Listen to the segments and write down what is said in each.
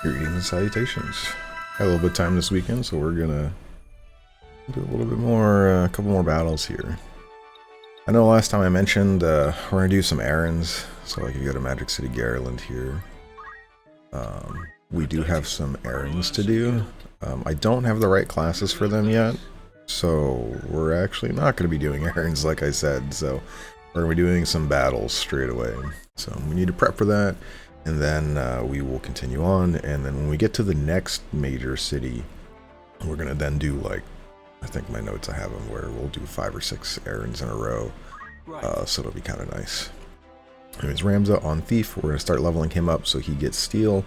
Greetings and salutations. Had a little bit of time this weekend, so we're gonna do a little bit more, a couple more battles here. I know last time I mentioned we're gonna do some errands, so I can go to Magic City Garland here. We do have some errands to do. I don't have the right classes for them yet, so we're actually not going to be doing errands like I said, so we're going to be doing some battles straight away. So we need to prep for that, and then we will continue on, and then when we get to the next major city, we're going to then do, like, I think my notes I have them where we'll do 5 or 6 errands in a row, so it'll be kind of nice. Anyways, Ramza on Thief, we're going to start leveling him up so he gets Steel.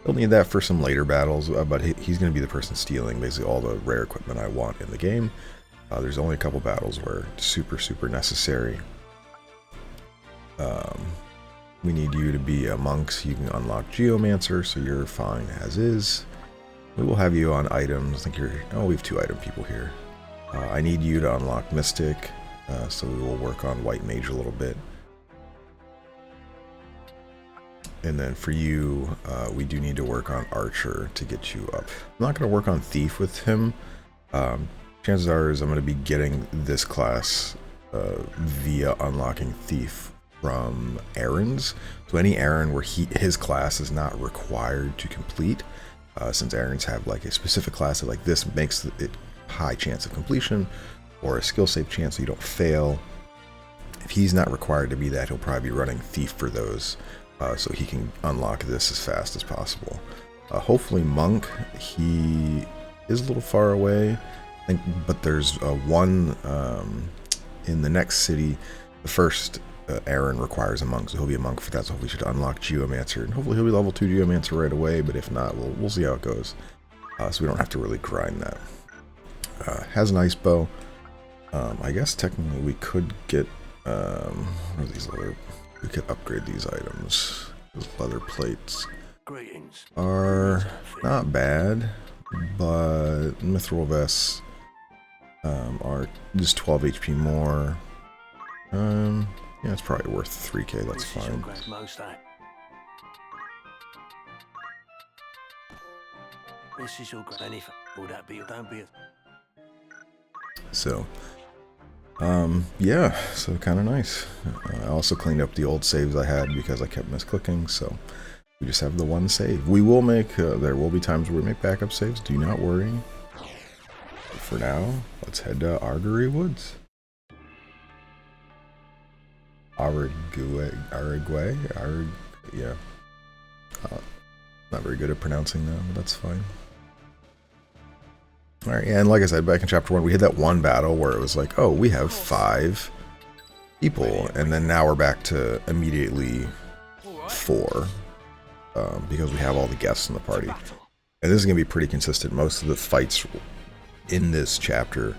He'll need that for some later battles, but he's going to be the person stealing basically all the rare equipment I want in the game. There's only a couple battles where it's super necessary. We need you to be a monk so you can unlock Geomancer, so you're fine as is. We will have you on items. I think you're... Oh, we have 2 item people here. I need you to unlock Mystic, so we will work on White Mage a little bit. And then for you, we do need to work on Archer to get you up. I'm not going to work on Thief with him. Chances are I'm going to be getting this class via unlocking Thief from Errands. So any errand where his class is not required to complete, since Errands have like a specific class that like this makes it high chance of completion or a skill save chance so you don't fail. If he's not required to be that, he'll probably be running Thief for those. So he can unlock this as fast as possible. Hopefully Monk, he is a little far away, I think, but there's one in the next city. The first errand requires a monk, so he'll be a monk for that, so hopefully we should unlock Geomancer, and hopefully he'll be level 2 Geomancer right away, but if not, we'll see how it goes. So we don't have to really grind that. Has an ice bow. I guess technically we could get, what are these other... We could upgrade these items. Those leather plates are not bad, but mithril vests are just 12 HP more. Yeah, it's probably worth 3k, that's fine. So, yeah, so kind of nice. I also cleaned up the old saves I had because I kept misclicking, so we just have the one save. We will make, there will be times where we make backup saves, do not worry. But for now, let's head to Araguay Woods. Araguay? Yeah. Not very good at pronouncing that, but that's fine. Alright, and like I said, back in chapter 1, we had that one battle where it was like, oh, we have 5 people, and then now we're back to immediately 4, because we have all the guests in the party. And this is going to be pretty consistent. Most of the fights in this chapter,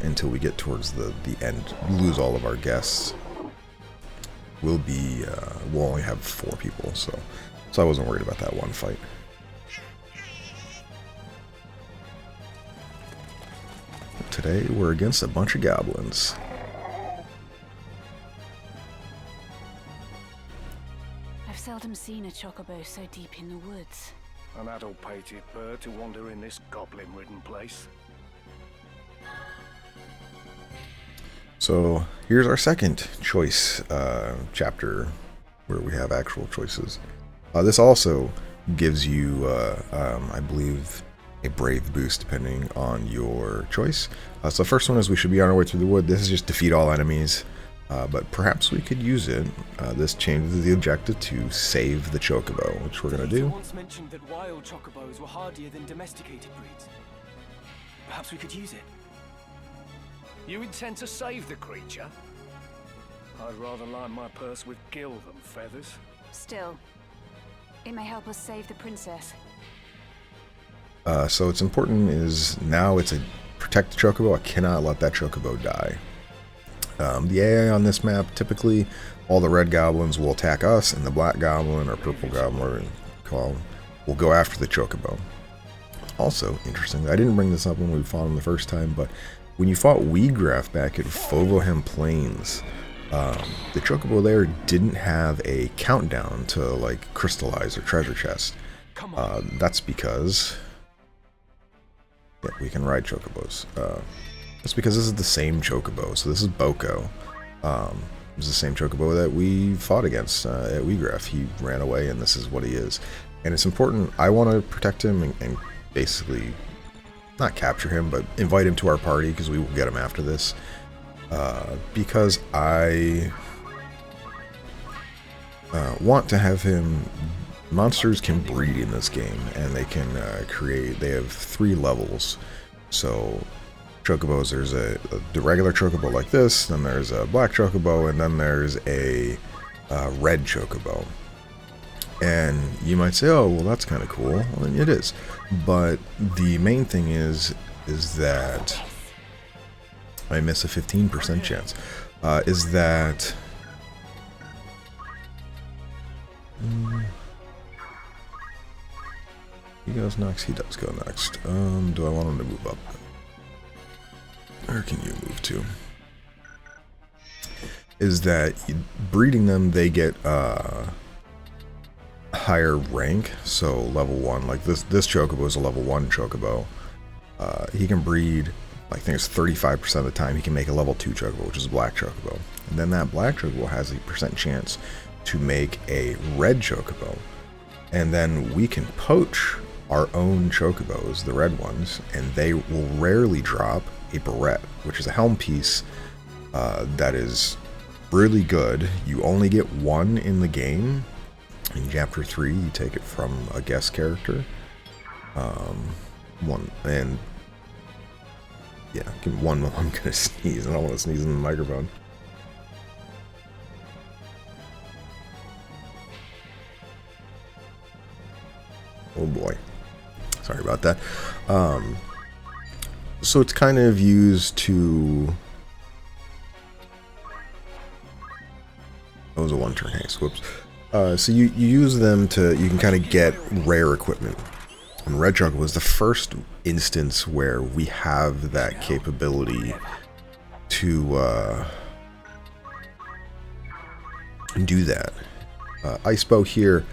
until we get towards the end, lose all of our guests, we'll only have 4 people, so I wasn't worried about that one fight. Today we're against a bunch of goblins. I've seldom seen a chocobo so deep in the woods. An adult-pated bird to wander in this goblin-ridden place. So here's our second choice chapter where we have actual choices. This also gives you, I believe, a brave boost depending on your choice. So the first one is we should be on our way through the wood. This is just defeat all enemies, but perhaps we could use it. This changes the objective to save the chocobo, which we're going to do. Once mentioned that wild chocobos were hardier than domesticated breeds. Perhaps we could use it. You intend to save the creature? I'd rather line my purse with gil than feathers. Still, it may help us save the princess. So it's important is now it's a protect the chocobo. I cannot let that chocobo die. The AI on this map, typically all the red goblins will attack us, and the black goblin or purple goblin, whatever you call them, will go after the chocobo. Also, interestingly, I didn't bring this up when we fought him the first time, but when you fought Wheatgraph back at Fovohem Plains, the chocobo there didn't have a countdown to like crystallize or treasure chest. Come on. That's because we can ride chocobos. That's because this is the same chocobo. So this is Boko. This is the same chocobo that we fought against at Weegraph. He ran away, and this is what he is. And it's important. I want to protect him and basically not capture him, but invite him to our party because we will get him after this. Because I want to have him. Monsters can breed in this game, and they can create. They have 3 levels. So chocobos, there's the regular chocobo like this, then there's a black chocobo, and then there's a red chocobo. And you might say, oh, well, that's kind of cool. Well, it is. But the main thing is that I miss a 15% chance. Is that he goes next? He does go next. Do I want him to move up? Where can you move to? Is that breeding them, they get higher rank, so level 1. Like this chocobo is a level 1 chocobo. He can breed, I think it's 35% of the time, he can make a level 2 chocobo, which is a black chocobo. And then that black chocobo has a % chance to make a red chocobo. And then we can poach our own chocobos, the red ones, and they will rarely drop a barrette, which is a helm piece that is really good. You only get 1 in the game. In chapter 3, you take it from a guest character. One, and yeah, give me one. I'm gonna sneeze. I don't want to sneeze in the microphone. Oh boy, sorry about that. So it's kind of used to. That was a 1-turn haste. Whoops. So you use them to, you can kind of get rare equipment. And Red Chocobo was the first instance where we have that capability to do that. Ice Bow here.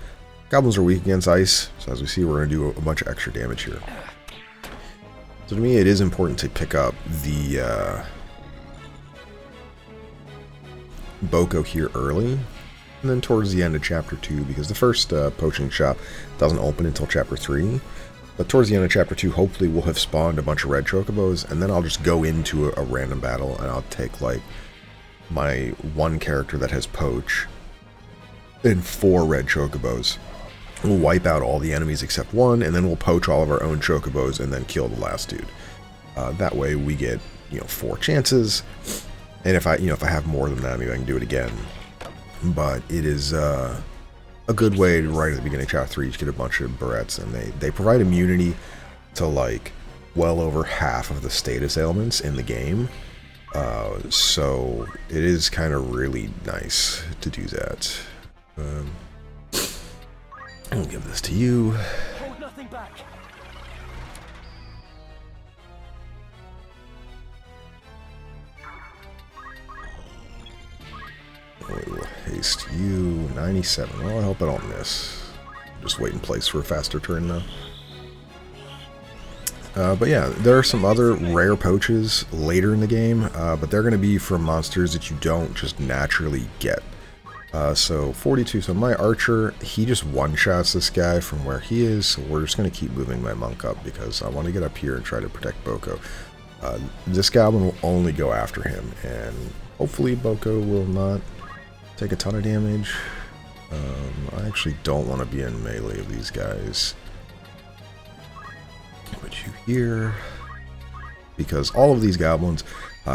Goblins are weak against ice, so as we see, we're going to do a bunch of extra damage here. So to me, it is important to pick up the Boko here early, and then towards the end of chapter 2, because the first poaching shop doesn't open until chapter 3. But towards the end of chapter 2, hopefully we'll have spawned a bunch of red chocobos, and then I'll just go into a random battle, and I'll take like my one character that has poach and 4 red chocobos. We'll wipe out all the enemies except 1, and then we'll poach all of our own chocobos and then kill the last dude. That way we get 4 chances, and if I have more than that, maybe I can do it again. But it is a good way to, right at the beginning of chapter 3, to get a bunch of barrettes, and they provide immunity to like well over half of the status ailments in the game. So it is kind of really nice to do that. I'll give this to you. Hold nothing back. I will haste you. 97. Well, I hope I don't miss. Just wait in place for a faster turn now. But yeah, there are some other rare poaches later in the game, but they're going to be from monsters that you don't just naturally get. So 42, so my archer, he just one-shots this guy from where he is, so we're just going to keep moving my monk up because I want to get up here and try to protect Boko. This goblin will only go after him, and hopefully Boko will not take a ton of damage. I actually don't want to be in melee of these guys. Put you here, because all of these goblins,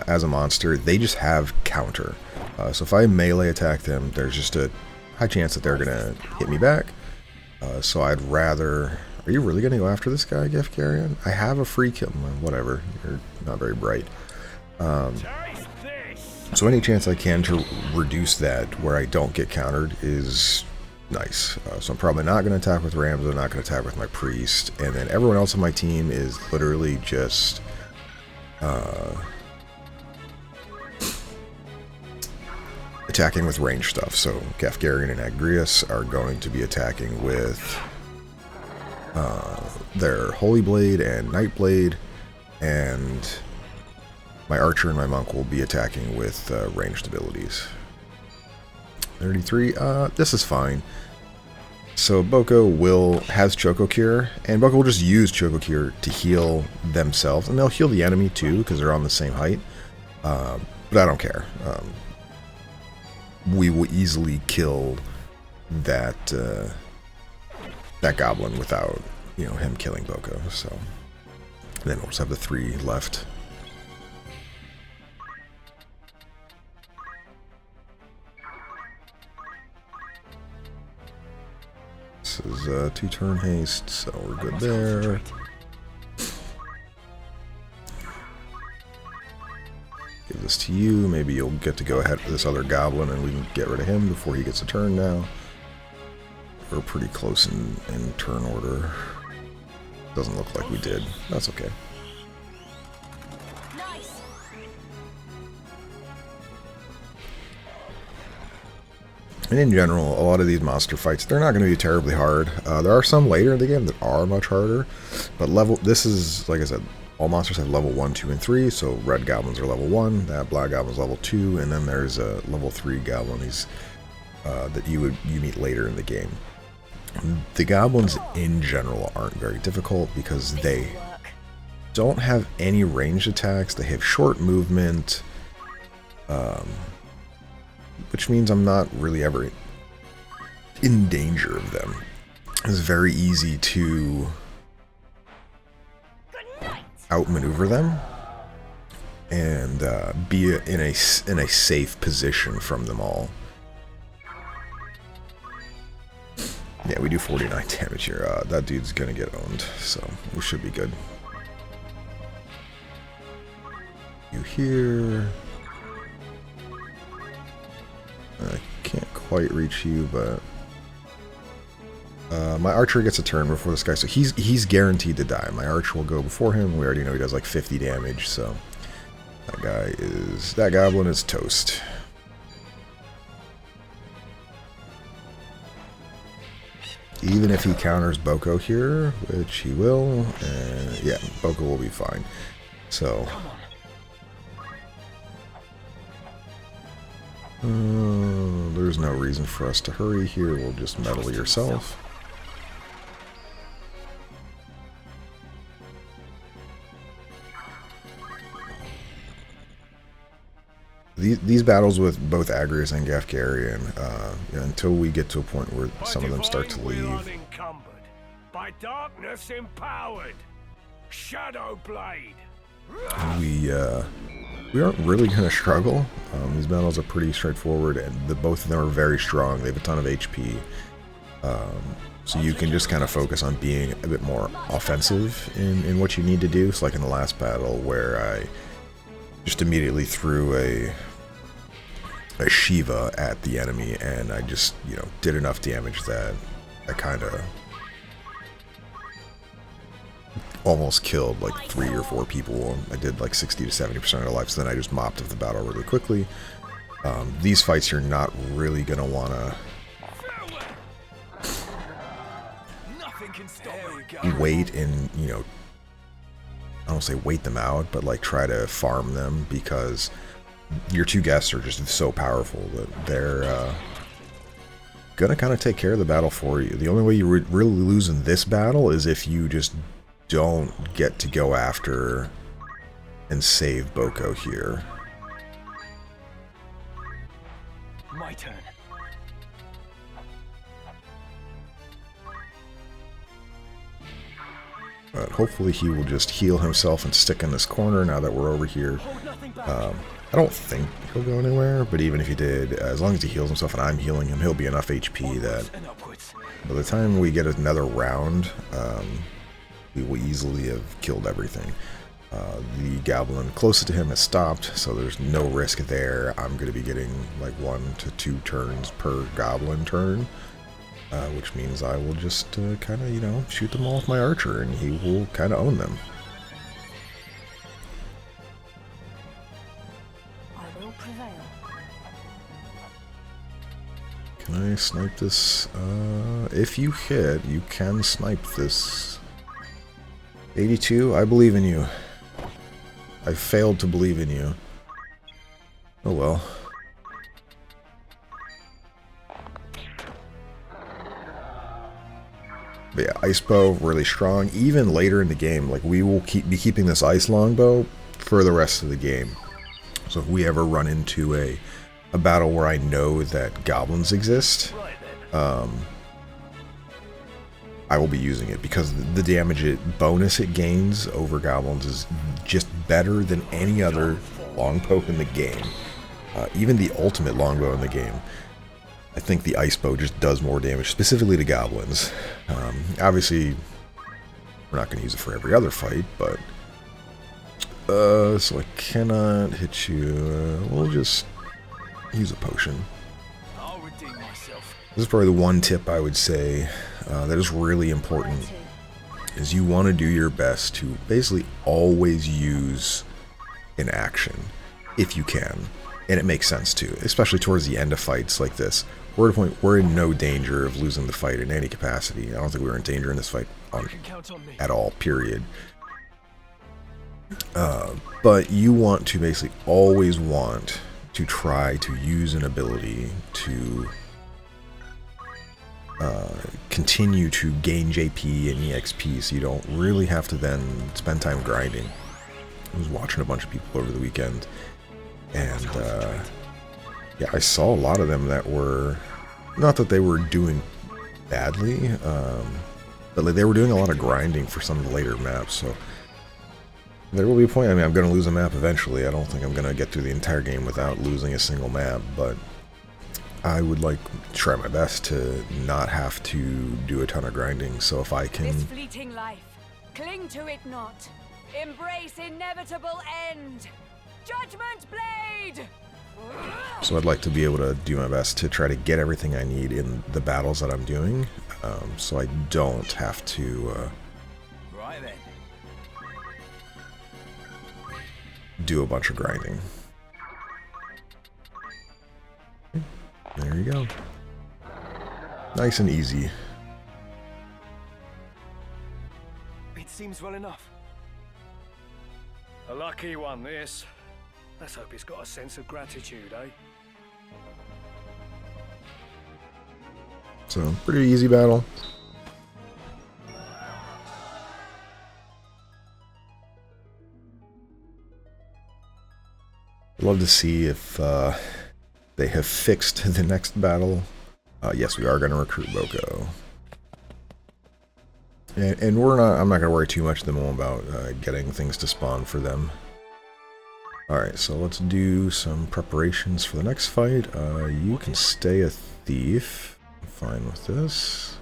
as a monster, they just have counter. So if I melee attack them, there's just a high chance that they're going to hit me back. So I'd rather... Are you really going to go after this guy, Gift Carrion? I have a free kill. Well, whatever. You're not very bright. So any chance I can to reduce that where I don't get countered is nice. So I'm probably not going to attack with Rams. I'm not going to attack with my Priest. And then everyone else on my team is literally just... attacking with range stuff. So Gafgarian and Agrias are going to be attacking with their Holy Blade and Night Blade, and my Archer and my Monk will be attacking with ranged abilities. 33, this is fine. So Boko has Choco Cure, and Boko will just use Choco Cure to heal themselves, and they'll heal the enemy too, because they're on the same height. But I don't care. We will easily kill that that goblin without, you know, him killing Boko. So then we'll just have the 3 left. This is 2-turn haste, so we're good there. Give this to you. Maybe you'll get to go ahead with this other goblin and we can get rid of him before he gets a turn now. We're pretty close in turn order. Doesn't look like we did. That's okay. Nice. And in general, a lot of these monster fights, they're not going to be terribly hard. There are some later in the game that are much harder. But this is, like I said, all monsters have level 1, 2, and 3. So red goblins are level 1, that black goblin's level 2, and then there's a level 3 goblin that you meet later in the game. The goblins in general aren't very difficult because they don't have any ranged attacks. They have short movement, which means I'm not really ever in danger of them. It's very easy to outmaneuver them and be in a safe position from them all. Yeah, we do 49 damage here. That dude's gonna get owned, so we should be good. You here. I can't quite reach you, but my Archer gets a turn before this guy, so he's guaranteed to die. My Archer will go before him. We already know he does like 50 damage, so that goblin is toast. Even if he counters Boko here, which he will, yeah, Boko will be fine. So, there's no reason for us to hurry here. We'll just meddle yourself. These battles with both Agrius and Gafgarian, until we get to a point where some of them start to leave. By darkness empowered. Shadow Blade. We aren't really going to struggle. These battles are pretty straightforward, and both of them are very strong. They have a ton of HP. So you can just kind of focus on being a bit more offensive in what you need to do. So like in the last battle where I just immediately threw a Shiva at the enemy, and I just, did enough damage that I kind of almost killed like 3 or 4 people. I did like 60 to 70% of their life, so then I just mopped up the battle really quickly. These fights you're not really going to want to wait and, I don't say wait them out, but like try to farm them, because your 2 guests are just so powerful that they're gonna kind of take care of the battle for you. The only way you really lose in this battle is if you just don't get to go after and save Boko here. My turn. But hopefully he will just heal himself and stick in this corner now that we're over here. I don't think he'll go anywhere, but even if he did, as long as he heals himself and I'm healing him, he'll be enough HP that by the time we get another round, we will easily have killed everything. The goblin closest to him has stopped, so there's no risk there. I'm going to be getting like 1 to 2 turns per goblin turn. Which means I will just kind of, shoot them all with my Archer, and he will kind of own them. I will prevail. Can I snipe this? If you hit, you can snipe this. 82, I believe in you. I failed to believe in you. Oh well. But yeah, ice bow, really strong. Even later in the game, like, we will be keeping this ice longbow for the rest of the game. So if we ever run into a battle where I know that goblins exist, I will be using it, because the damage bonus it gains over goblins is just better than any other longbow in the game. Even the ultimate longbow in the game. I think the ice bow just does more damage, specifically to goblins. Obviously, we're not going to use it for every other fight, but... so I cannot hit you. We'll just use a potion. I'll redeem myself. This is probably the one tip I would say that is really important, is you want to do your best to basically always use an action, if you can. And it makes sense too, especially towards the end of fights like this. We're at a point, we're in no danger of losing the fight in any capacity. I don't think we were in danger in this fight at all, period. But you want to basically always want to try to use an ability to continue to gain JP and EXP, so you don't really have to then spend time grinding. I was watching a bunch of people over the weekend, and yeah, I saw a lot of them that were, not that they were doing badly, but like they were doing a lot of grinding for some of the later maps, so there will be a point. I mean, I'm going to lose a map eventually. I don't think I'm going to get through the entire game without losing a single map, but I would like to try my best to not have to do a ton of grinding. So if I can... This fleeting life, cling to it not. Embrace inevitable end. Judgment blade! So I'd like to be able to do my best to try to get everything I need in the battles that I'm doing, so I don't have to... Right then. do a bunch of grinding. There you go. Nice and easy. It seems well enough. A lucky one, this. Let's hope it's got a sense of gratitude, eh? So, pretty easy battle. I'd love to see if they have fixed the next battle. Yes, we are going to recruit Boko. And we're not. I'm not going to worry too much at the moment about getting things to spawn for them. Alright, so let's do some preparations for the next fight. You can stay a thief. I'm fine with this.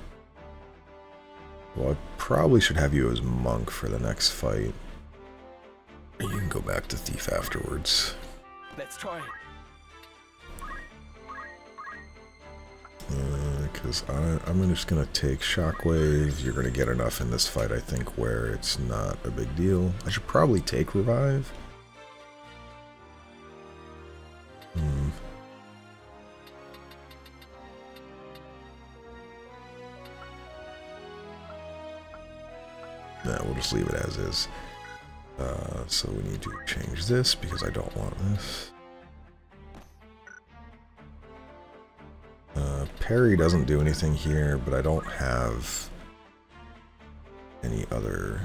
Well, I probably should have you as monk for the next fight. You can go back to thief afterwards. Let's try it. Because I'm just going to take Shockwave. You're going to get enough in this fight, I think, where it's not a big deal. I should probably take Revive. Nah, we'll just leave it as is. So we need to change this because I don't want this. Parry doesn't do anything here, but I don't have any other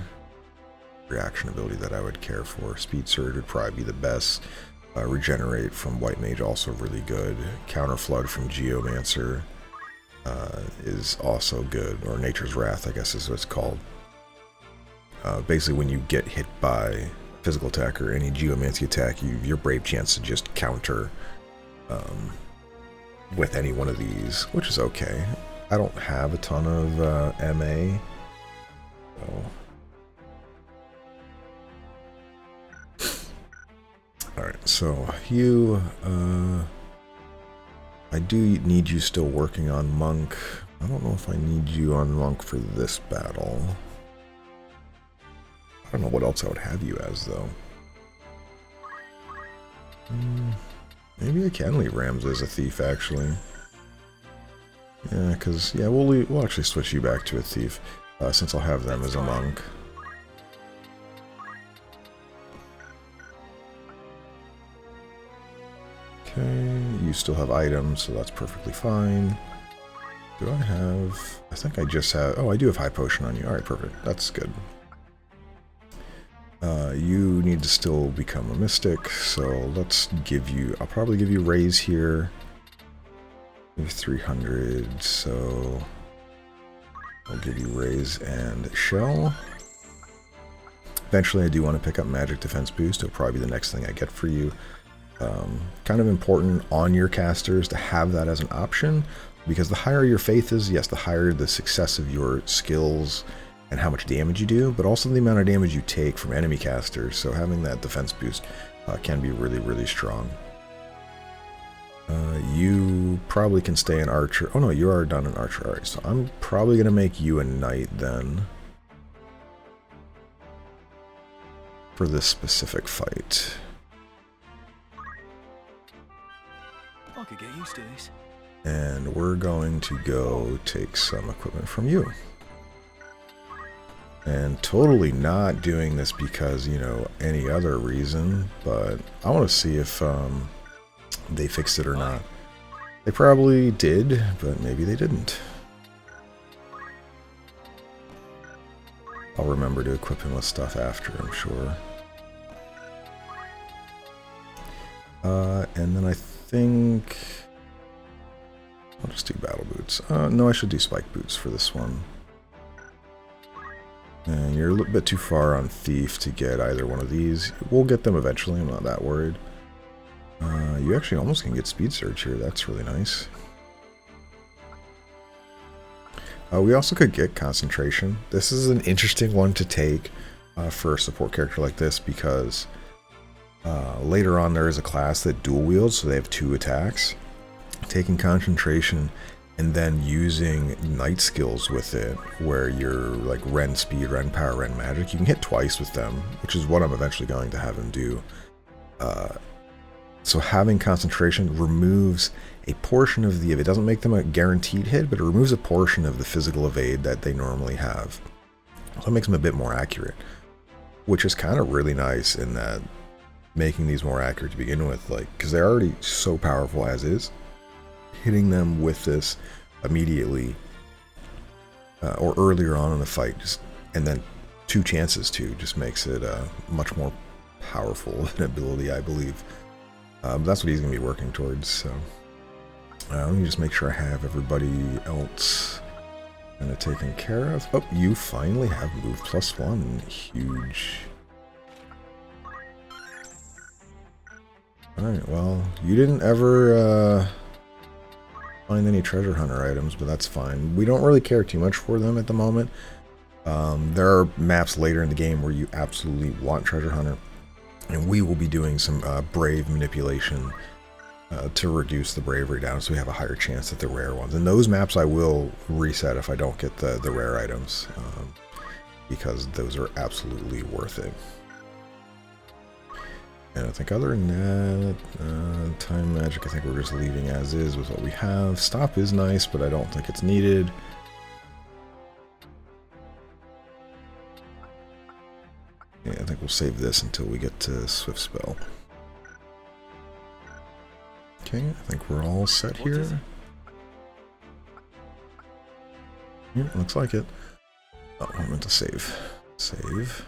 reaction ability that I would care for. Speed Surge would probably be the best. Regenerate from White Mage also really good. Counter Flood from Geomancer is also good, or Nature's Wrath, I guess is what it's called. Basically, when you get hit by physical attack or any geomancy attack, your brave chance to just counter with any one of these, which is okay. I don't have a ton of MA. Alright, so you, I do need you still working on Monk. I don't know if I need you on Monk for this battle. I don't know what else I would have you as, though. Maybe I can leave Rams as a thief, actually. Yeah, because, yeah, we'll actually switch you back to a thief, since I'll have them as a monk. Okay, you still have items, so that's perfectly fine. Do I have... I think I just have... Oh, I do have high potion on you. Alright, perfect. That's good. You need to still become a mystic, so let's give you... I'll probably give you raise here. You have 300, so... I'll give you raise and shell. Eventually I do want to pick up magic defense boost. It'll probably be the next thing I get for you. Kind of important on your casters to have that as an option, because the higher your faith is, yes, the higher the success of your skills and how much damage you do, but also the amount of damage you take from enemy casters, so having that defense boost can be really, really strong. You probably can stay an archer. Oh no, you are done an archer. Alright, so I'm probably going to make you a knight then, for this specific fight. I could get used to this. And we're going to go take some equipment from you. And totally not doing this because, you know, any other reason, but I want to see if they fixed it or not. They probably did, but maybe they didn't. I'll remember to equip him with stuff after, I'm sure. And then I think I'll just do battle boots. No, I should do spike boots for this one. And you're a little bit too far on thief to get either one of these. We'll get them eventually, I'm not that worried. You actually almost can get speed surge here, that's really nice. We also could get concentration. This is an interesting one to take for a support character like this, because later on there is a class that dual wields, so they have 2 attacks. Taking concentration and then using knight skills with it, where you're like Ren speed, Ren power, Ren magic, you can hit twice with them, which is what I'm eventually going to have him do. So having concentration removes a portion of the, it doesn't make them a guaranteed hit, but it removes a portion of the physical evade that they normally have. So it makes them a bit more accurate, which is kind of really nice in that making these more accurate to begin with, like, because they're already so powerful as is. Hitting them with this immediately or earlier on in the fight, and then 2 chances to, just makes it much more powerful an ability, I believe. That's what he's going to be working towards. So let me just make sure I have everybody else kind of taken care of. Oh, you finally have move +1. Huge. Alright, well, you didn't ever find any treasure hunter items, but that's fine. We don't really care too much for them at the moment. There are maps later in the game where you absolutely want treasure hunter, and we will be doing some brave manipulation to reduce the bravery down, so we have a higher chance at the rare ones. And those maps I will reset if I don't get the rare items, because those are absolutely worth it. And I think other than that, time magic, I think we're just leaving as is with what we have. Stop is nice, but I don't think it's needed. Yeah, I think we'll save this until we get to Swift Spell. Okay, I think we're all set here. Yeah, looks like it. Oh, I meant to save. Save.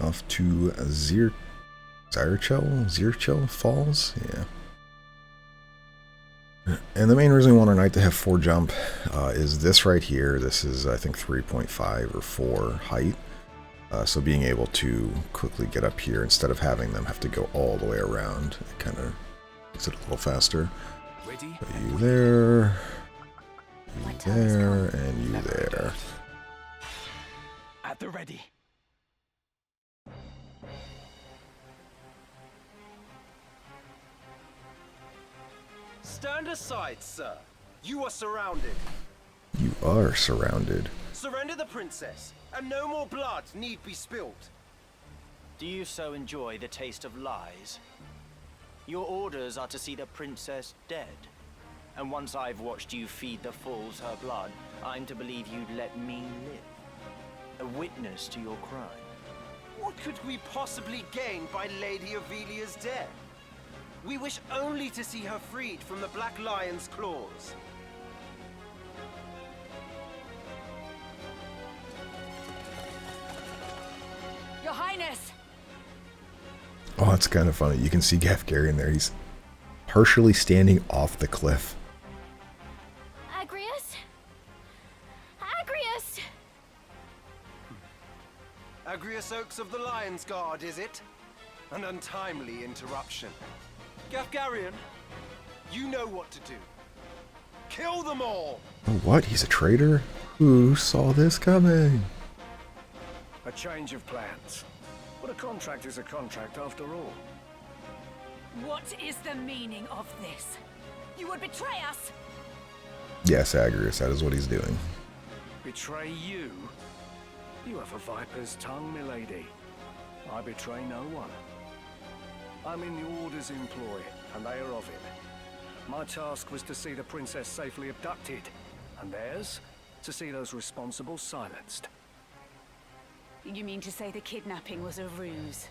Off to Zerichele Falls, yeah. And the main reason we want our knight to have 4 jump is this right here. This is, I think, 3.5 or 4 height. So being able to quickly get up here instead of having them have to go all the way around, it kind of makes it a little faster. Ready? Put you there, you there, and you there. At the ready. Stand aside, sir. You are surrounded. You are surrounded. Surrender the princess, and no more blood need be spilt. Do you so enjoy the taste of lies? Your orders are to see the princess dead. And once I've watched you feed the fools her blood, I'm to believe you'd let me live. A witness to your crime. What could we possibly gain by Lady Ivalice's death? We wish only to see her freed from the Black Lion's claws. Your Highness! Oh, it's kind of funny. You can see Gafgarian there. He's partially standing off the cliff. Agrius? Agrius! Agrius Oaks of the Lion's Guard, is it? An untimely interruption. Gafgarian, you know what to do. Kill them all! Oh, what? He's a traitor? Who saw this coming? A change of plans. But a contract is a contract after all. What is the meaning of this? You would betray us? Yes, Agrius, that is what he's doing. Betray you? You have a viper's tongue, milady. I betray no one. I'm in the Order's employ, and they are of it. My task was to see the princess safely abducted, and theirs, to see those responsible silenced. You mean to say the kidnapping was a ruse?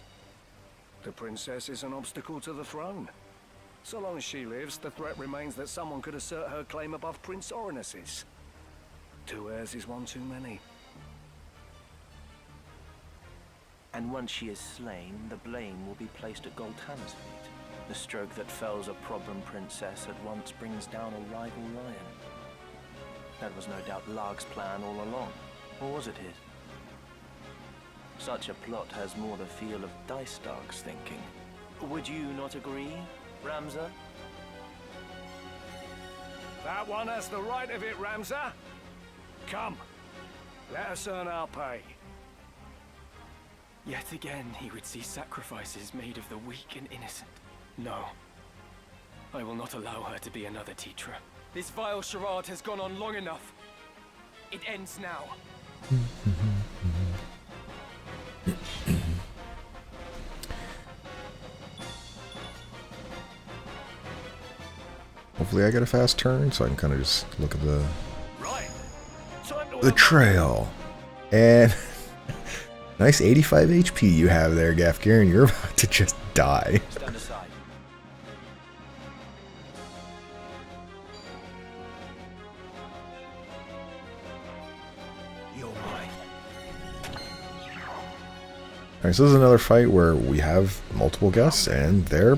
The princess is an obstacle to the throne. So long as she lives, the threat remains that someone could assert her claim above Prince Oranus's. 2 heirs is one too many. And once she is slain, the blame will be placed at Goltan's feet. The stroke that fells a problem princess at once brings down a rival lion. That was no doubt Larg's plan all along. Or was it his? Such a plot has more the feel of Dice Dark's thinking. Would you not agree, Ramza? That one has the right of it, Ramza. Come, let us earn our pay. Yet again he would see sacrifices made of the weak and innocent. No. I will not allow her to be another Tetra. This vile charade has gone on long enough. It ends now. Hopefully I get a fast turn so I can kind of just look at the Right. trail. And nice 85 HP you have there, Gafgarian. You're about to just die. Stand aside. You're mine. Alright, so this is another fight where we have multiple guests, and they're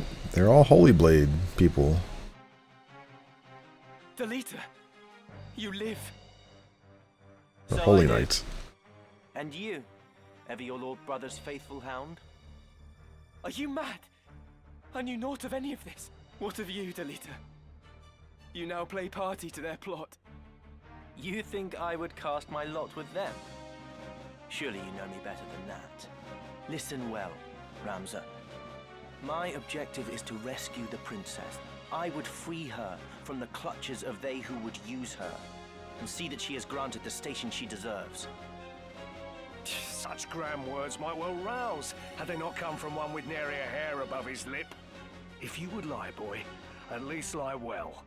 all Holy Blade people. Delita, you live. The So Holy I do. Knights. And you? Ever your lord brother's faithful hound? Are you mad? I knew naught of any of this. What of you, Delita? You now play party to their plot. You think I would cast my lot with them? Surely you know me better than that. Listen well, Ramza. My objective is to rescue the princess. I would free her from the clutches of they who would use her, and see that she is granted the station she deserves. Such grand words might well rouse, had they not come from one with nary a hair above his lip. If you would lie, boy, at least lie well.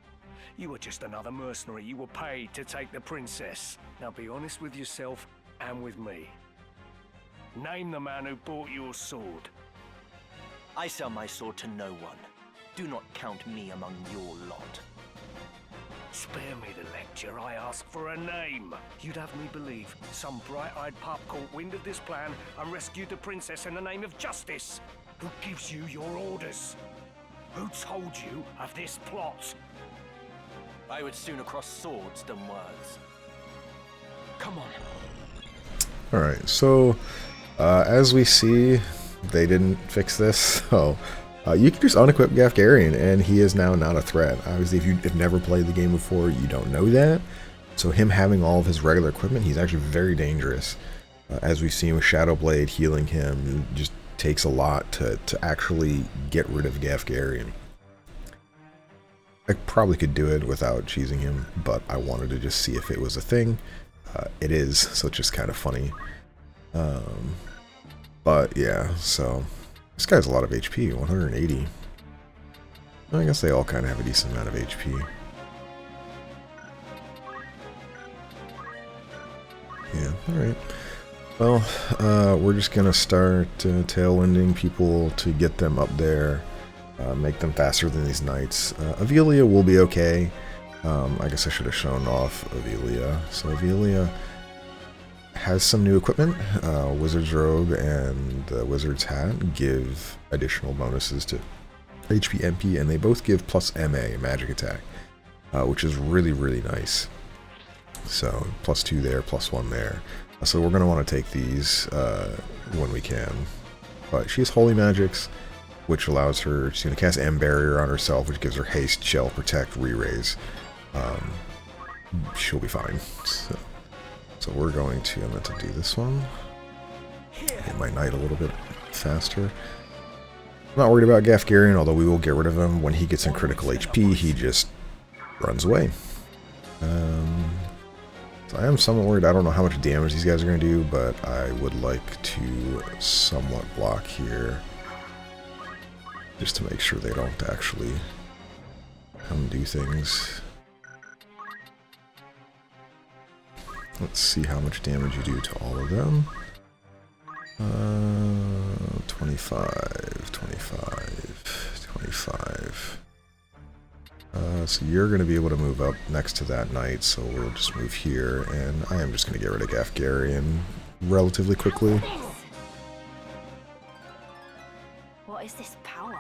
You were just another mercenary. You were paid to take the princess. Now be honest with yourself and with me. Name the man who bought your sword. I sell my sword to no one. Do not count me among your lot. Spare me the lecture. I ask for a name. You'd have me believe some bright-eyed pup caught wind of this plan and rescued the princess in the name of justice. Who gives you your orders? Who told you of this plot? I would sooner cross swords than words. Come on. Alright, so as we see, they didn't fix this, so you can just unequip Gafgarian and he is now not a threat. Obviously, if you've never played the game before, you don't know that. So him having all of his regular equipment, he's actually very dangerous. As we've seen with Shadowblade healing him, it just takes a lot to actually get rid of Gafgarian. I probably could do it without cheesing him, but I wanted to just see if it was a thing. it is, so it's just kind of funny. But yeah, so this guy's a lot of HP, 180. I guess they all kind of have a decent amount of HP. Yeah, alright. Well, we're just gonna start tailwinding people to get them up there, make them faster than these knights. Avelia will be okay. I guess I should have shown off Avelia. So Avelia has some new equipment. Wizard's Robe and the Wizard's Hat give additional bonuses to HP, MP, and they both give plus MA, magic attack, which is really, really nice. So +2 there, +1 there. So we're going to want to take these when we can. But she has Holy Magics, which allows her, she's going to cast M Barrier on herself, which gives her haste, shell, protect, re-raise. She'll be fine. So we're going to, I'm going to do this one. Hit my knight a little bit faster. I'm not worried about Gafgarian, although we will get rid of him. When he gets in critical HP, he just runs away. So I am somewhat worried. I don't know how much damage these guys are going to do, but I would like to somewhat block here. Just to make sure they don't actually come do things. Let's see how much damage you do to all of them. 25, 25, 25. So you're going to be able to move up next to that knight, so we'll just move here, and I am just going to get rid of Gafgarian relatively quickly. What is this power?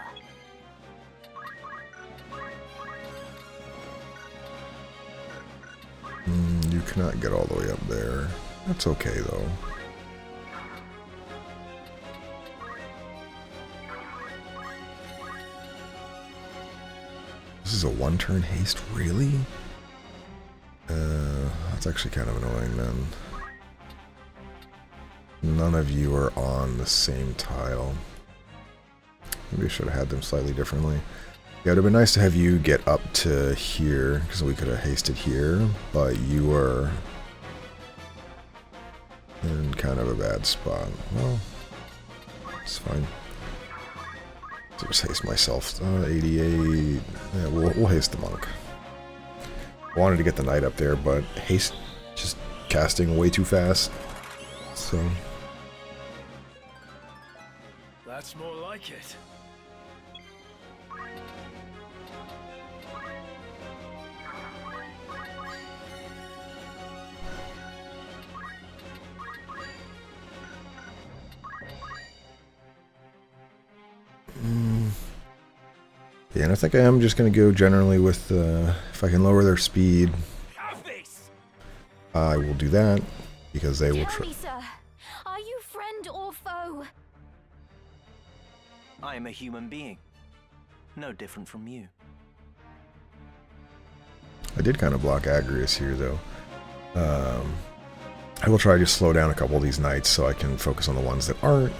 You cannot get all the way up there. That's okay, though. This is a one-turn haste, really? That's actually kind of annoying, then. None of you are on the same tile. Maybe I should have had them slightly differently. Yeah, it would have been nice to have you get up to here, because we could have hasted here, but you are in kind of a bad spot. Well, it's fine. So just haste myself. 88. Yeah, we'll haste the monk. I wanted to get the knight up there, but haste just casting way too fast. So That's more like it. yeah, and I think I am just going to go generally with, if I can lower their speed, I will do that, because they will Tell me, sir, are you friend or foe? I am a human being. No different from you. I did kind of block Agrius here, though. I will try to slow down a couple of these knights so I can focus on the ones that aren't.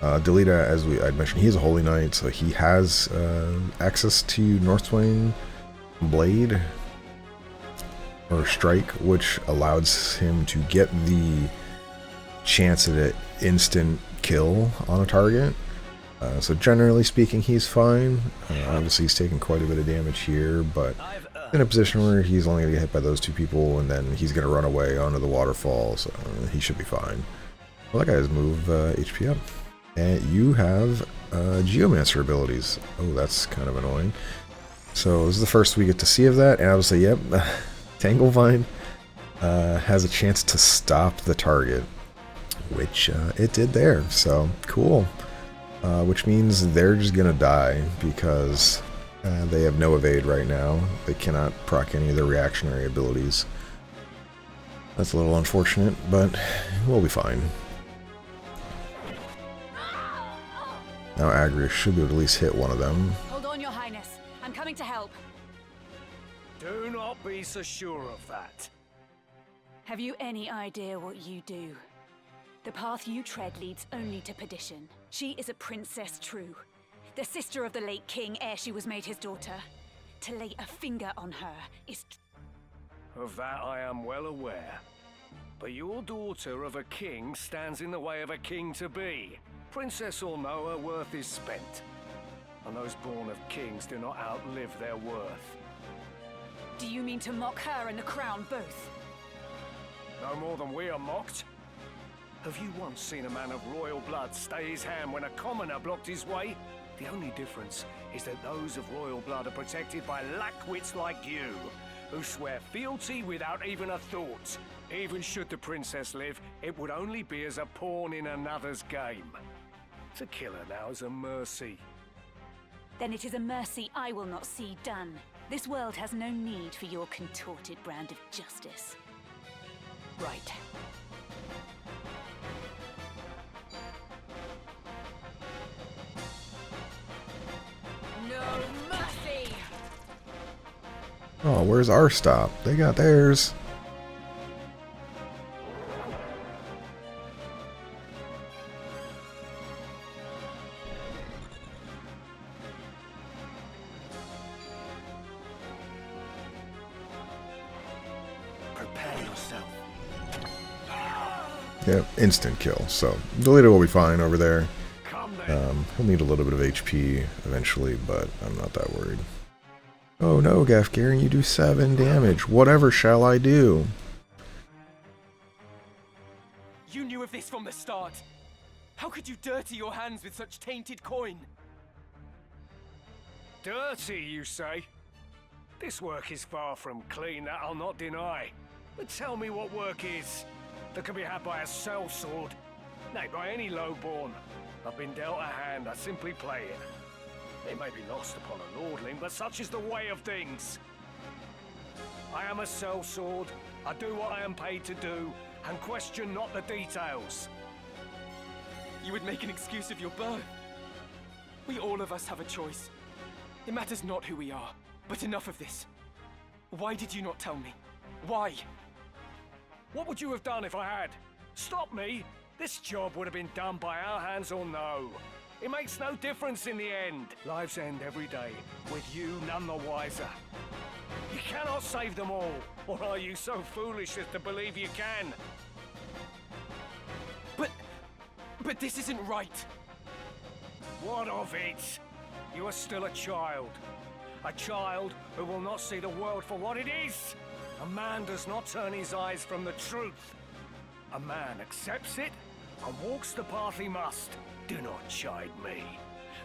Delita, as I'd mentioned, he's a Holy Knight, so he has access to Northswain Blade, or Strike, which allows him to get the chance at an instant kill on a target. So generally speaking, he's fine. Obviously, he's taking quite a bit of damage here, but in a position where he's only going to get hit by those two people, and then he's going to run away onto the waterfall, so he should be fine. Well, that guy has move HP up. And you have Geomancer abilities. Oh, that's kind of annoying. So this is the first we get to see of that, and obviously, yep, Tanglevine has a chance to stop the target, which it did there, so cool. Which means they're just gonna die because they have no evade right now. They cannot proc any of their reactionary abilities. That's a little unfortunate, but we'll be fine. Now Agrius should be able to at least hit one of them. Hold on, Your Highness. I'm coming to help. Do not be so sure of that. Have you any idea what you do? The path you tread leads only to perdition. She is a princess true, the sister of the late king ere she was made his daughter. To lay a finger on her is... Of that I am well aware. But your daughter of a king stands in the way of a king-to-be. Princess or no, her worth is spent. And those born of kings do not outlive their worth. Do you mean to mock her and the crown both? No more than we are mocked. Have you once seen a man of royal blood stay his hand when a commoner blocked his way? The only difference is that those of royal blood are protected by lackwits like you, who swear fealty without even a thought. Even should the princess live, it would only be as a pawn in another's game. To kill her now is a mercy. Then it is a mercy I will not see done. This world has no need for your contorted brand of justice. Right. No mercy! Oh, where's our stop? They got theirs. Prepare yourself. Yep, instant kill. So Delita will be fine over there. Come then. He'll need a little bit of HP eventually, but I'm not that worried. Oh no, Gafgarian, you do 7 damage. Whatever shall I do? You knew of this from the start. How could you dirty your hands with such tainted coin? Dirty, you say? This work is far from clean, that I'll not deny. But tell me what work is that can be had by a sellsword, nay, by any lowborn. I've been dealt a hand, I simply play it. It may be lost upon a lordling, but such is the way of things. I am a sellsword, I do what I am paid to do, and question not the details. You would make an excuse of your birth. We all of us have a choice. It matters not who we are, but enough of this. Why did you not tell me? Why? What would you have done if I had? Stop me! This job would have been done by our hands or no. It makes no difference in the end. Lives end every day, with you none the wiser. You cannot save them all, or are you so foolish as to believe you can? But this isn't right. What of it? You are still a child. A child who will not see the world for what it is. A man does not turn his eyes from the truth. A man accepts it and walks the path he must. Do not chide me,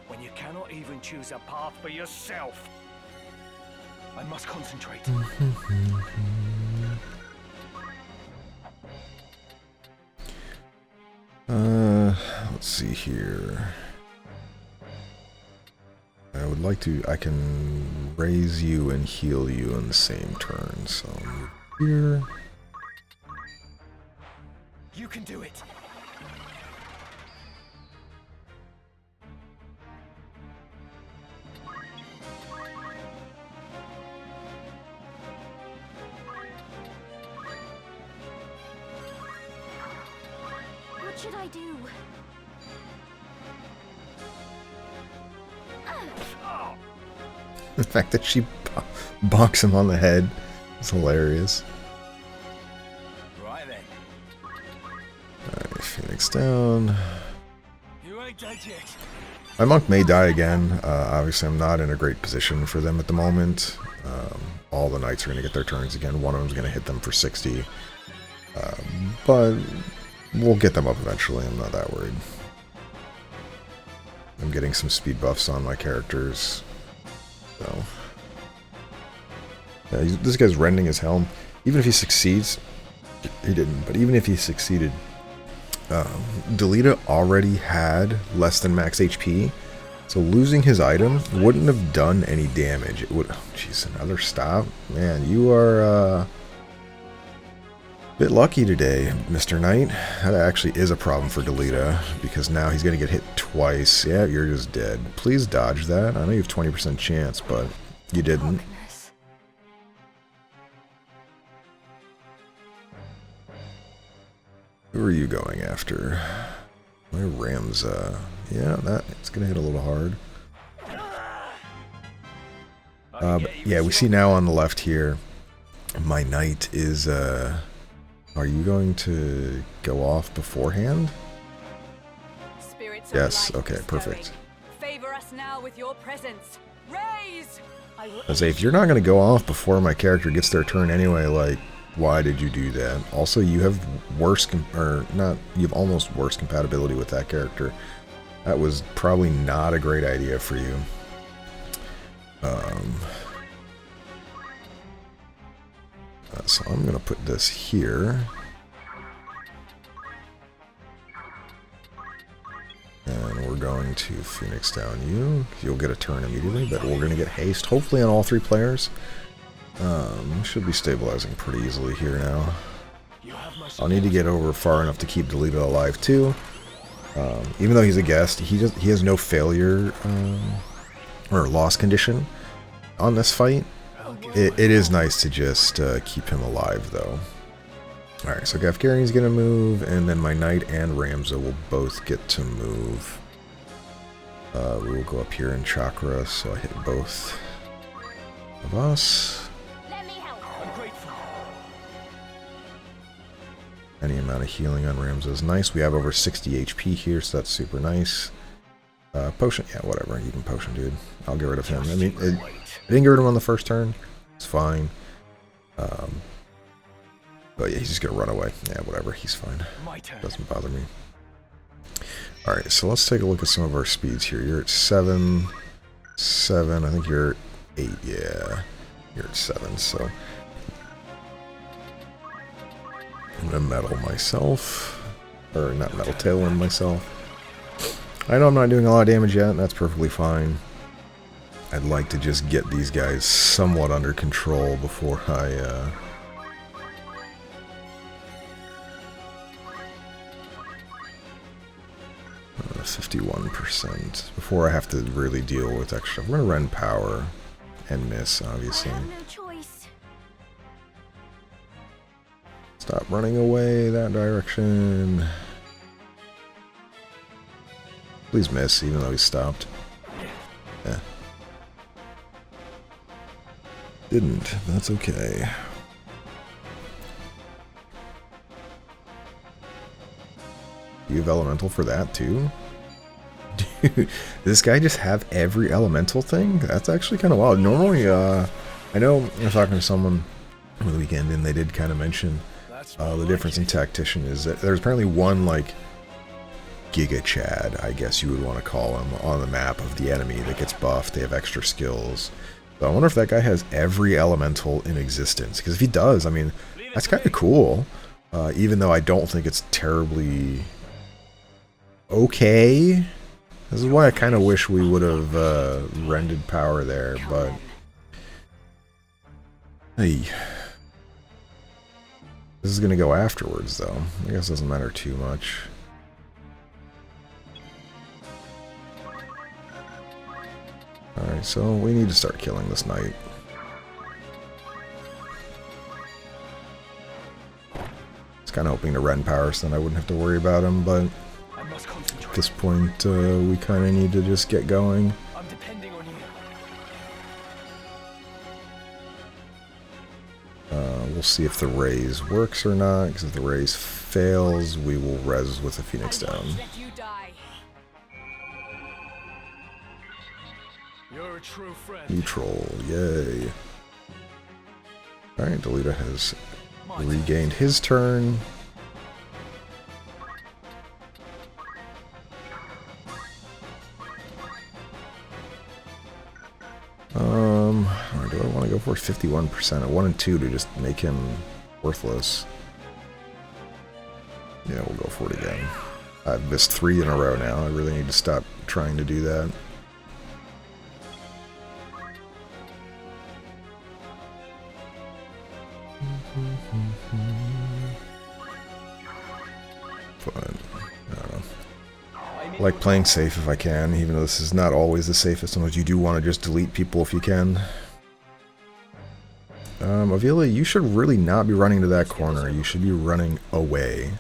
when you cannot even choose a path for yourself. I must concentrate. Let's see here. I would like to, I can raise you and heal you in the same turn, so move here. You can do it. What should I do? The fact that she bonks him on the head is hilarious. Right then. Alright, Phoenix down. You ain't dead yet. My monk may die again. Obviously, I'm not in a great position for them at the moment. All the knights are going to get their turns again. One of them is going to hit them for 60. But we'll get them up eventually. I'm not that worried. I'm getting some speed buffs on my characters. So, yeah, this guy's rending his helm. Even if he succeeds, he didn't, but even if he succeeded, Delita already had less than max HP, so losing his item wouldn't have done any damage. It would. Oh, jeez, another stop? Man, you are a bit lucky today, Mr. Knight. That actually is a problem for Delita, because now he's going to get hit twice. Yeah, you're just dead. Please dodge that. I know you have 20% chance, but you didn't. Darkness. Who are you going after? My Ramza. Yeah, it's going to hit a little hard. But yeah, we see now on the left here, my knight is Are you going to go off beforehand? Spirits of Yes, light okay, bestowing. perfect. Favor us now with your presence. Raise! I will I say, if you're not going to go off before my character gets their turn anyway, like, why did you do that? Also, you have you have almost worse compatibility with that character. That was probably not a great idea for you. So I'm going to put this here. And we're going to Phoenix down you. You'll get a turn immediately, but we're going to get haste, hopefully on all 3 players. Should be stabilizing pretty easily here now. I'll need to get over far enough to keep Delita alive too. Even though he's a guest, he has no failure or loss condition on this fight. It is nice to just keep him alive though. Alright, so Gafgarian's gonna move, and then my Knight and Ramza will both get to move. We will go up here in Chakra, so I hit both of us. Let me help. I'm grateful. Any amount of healing on Ramza is nice. We have over 60 HP here, so that's super nice. Potion, yeah, whatever. You can potion, dude. I'll get rid of him. I mean, I didn't get rid of him on the first turn. It's fine. But yeah, he's just gonna run away. Yeah, whatever. He's fine. My turn. Doesn't bother me. Alright, so let's take a look at some of our speeds here. You're at 7. I think you're at 8. Yeah, you're at 7, so I'm gonna metal myself. Or not metal, tailwind myself. I know I'm not doing a lot of damage yet, and that's perfectly fine. I'd like to just get these guys somewhat under control before I 51% before I have to really deal with extra. I'm gonna run power and miss, obviously. I have no choice. Stop running away that direction. Please miss, even though he stopped. Yeah. Didn't. That's okay. You have elemental for that too? Dude, does this guy just have every elemental thing? That's actually kind of wild. Normally, I know I was talking to someone over the weekend and they did kind of mention the difference in Tactician is that there's apparently one, like, Giga Chad, I guess you would want to call him, on the map of the enemy that gets buffed. They have extra skills. So I wonder if that guy has every elemental in existence. Because if he does, I mean, that's kind of cool. Even though I don't think it's terribly okay. This is why I kind of wish we would have rendered power there, but hey, this is gonna go afterwards, though. I guess it doesn't matter too much. All right, so we need to start killing this knight. I was kind of hoping to rend power, so then I wouldn't have to worry about him, but at this point, we kind of need to just get going. I'm depending on you. We'll see if the raise works or not, because if the raise fails, we will res with the Phoenix down. Let you die. You're a true friend. Neutral, yay. Alright, Delita has regained his turn. Or do I want to go for 51%? At 1 and 2 to just make him worthless. Yeah, we'll go for it again. I've missed 3 in a row now. I really need to stop trying to do that. But, I don't know. I like playing safe if I can, even though this is not always the safest. Sometimes you do want to just delete people if you can. Avila, you should really not be running to that corner. You should be running away.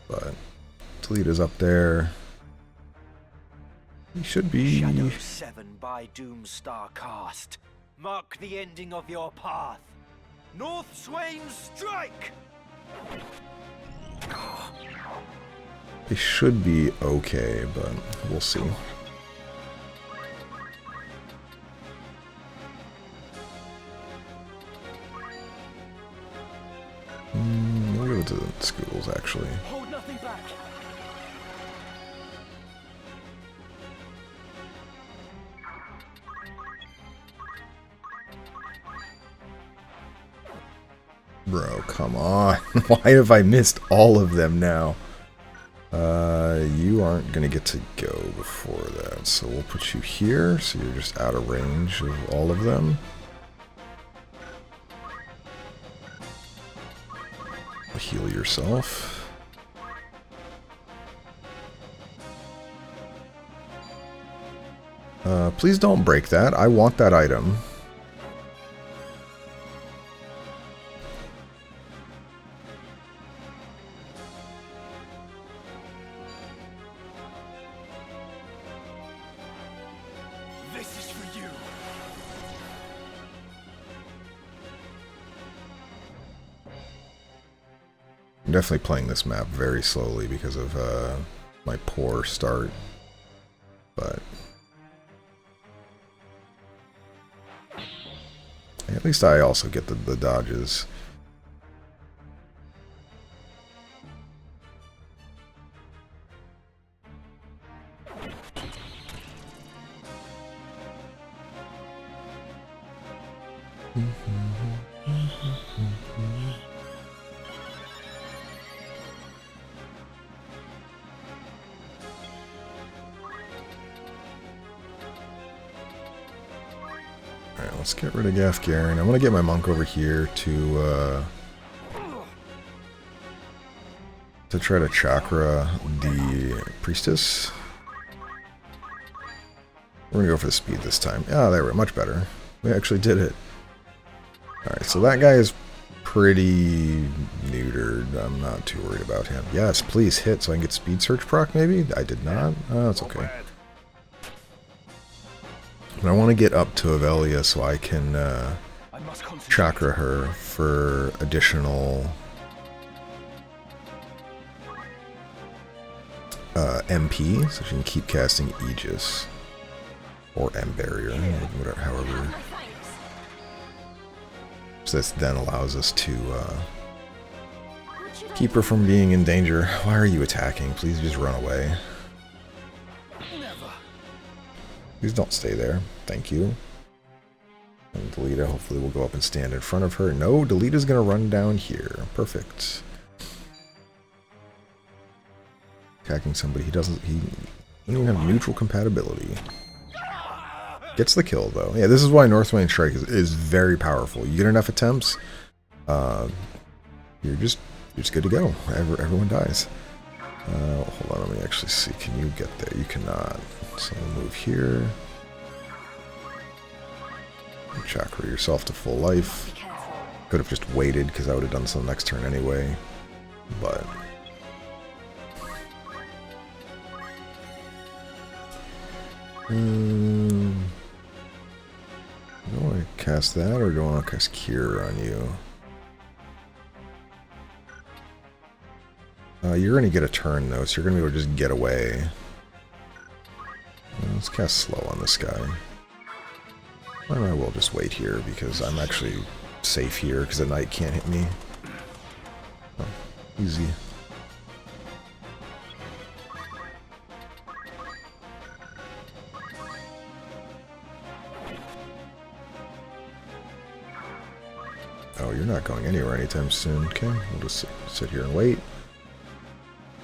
But Delita's up there. He should be. Shadow 7 by Doomstar cast. Mark the ending of your path. North Swain strike! They should be okay, but we'll see. We'll go to the schools, actually. Hold nothing back. Bro, come on. Why have I missed all of them now? You aren't going to get to go before that. So we'll put you here, so you're just out of range of all of them. Heal yourself. Please don't break that. I want that item. This is for you. I'm definitely playing this map very slowly because of my poor start, but at least I also get the dodges. Alright, let's get rid of Gafgaren. I'm gonna get my monk over here to try to chakra the priestess. We're gonna go for the speed this time. Oh, there we go, much better. We actually did it. Alright, so that guy is pretty neutered. I'm not too worried about him. Yes, please hit so I can get speed search proc maybe? I did not? Oh, that's okay. But I want to get up to Ivalice so I can chakra her for additional MP, so she can keep casting Aegis or M Barrier, whatever, however. So this then allows us to keep her from being in danger. Why are you attacking? Please just run away. Please don't stay there. Thank you. And Delita hopefully will go up and stand in front of her. No, Delita's gonna run down here. Perfect. Attacking somebody he doesn't even have neutral compatibility. Gets the kill though. Yeah, this is why Northwind Strike is very powerful. You get enough attempts, you're just good to go. Everyone dies. Hold on, let me actually see. Can you get there? You cannot. So we'll move here. Chakra yourself to full life. Could have just waited because I would have done so next turn anyway. But do I want to cast that or do I want to cast Cure on you? You're going to get a turn though, so you're going to be able to just get away. Let's cast Slow on this guy. Or I will just wait here because I'm actually safe here because the knight can't hit me. Oh, easy. Oh, you're not going anywhere anytime soon. Okay, we'll just sit here and wait.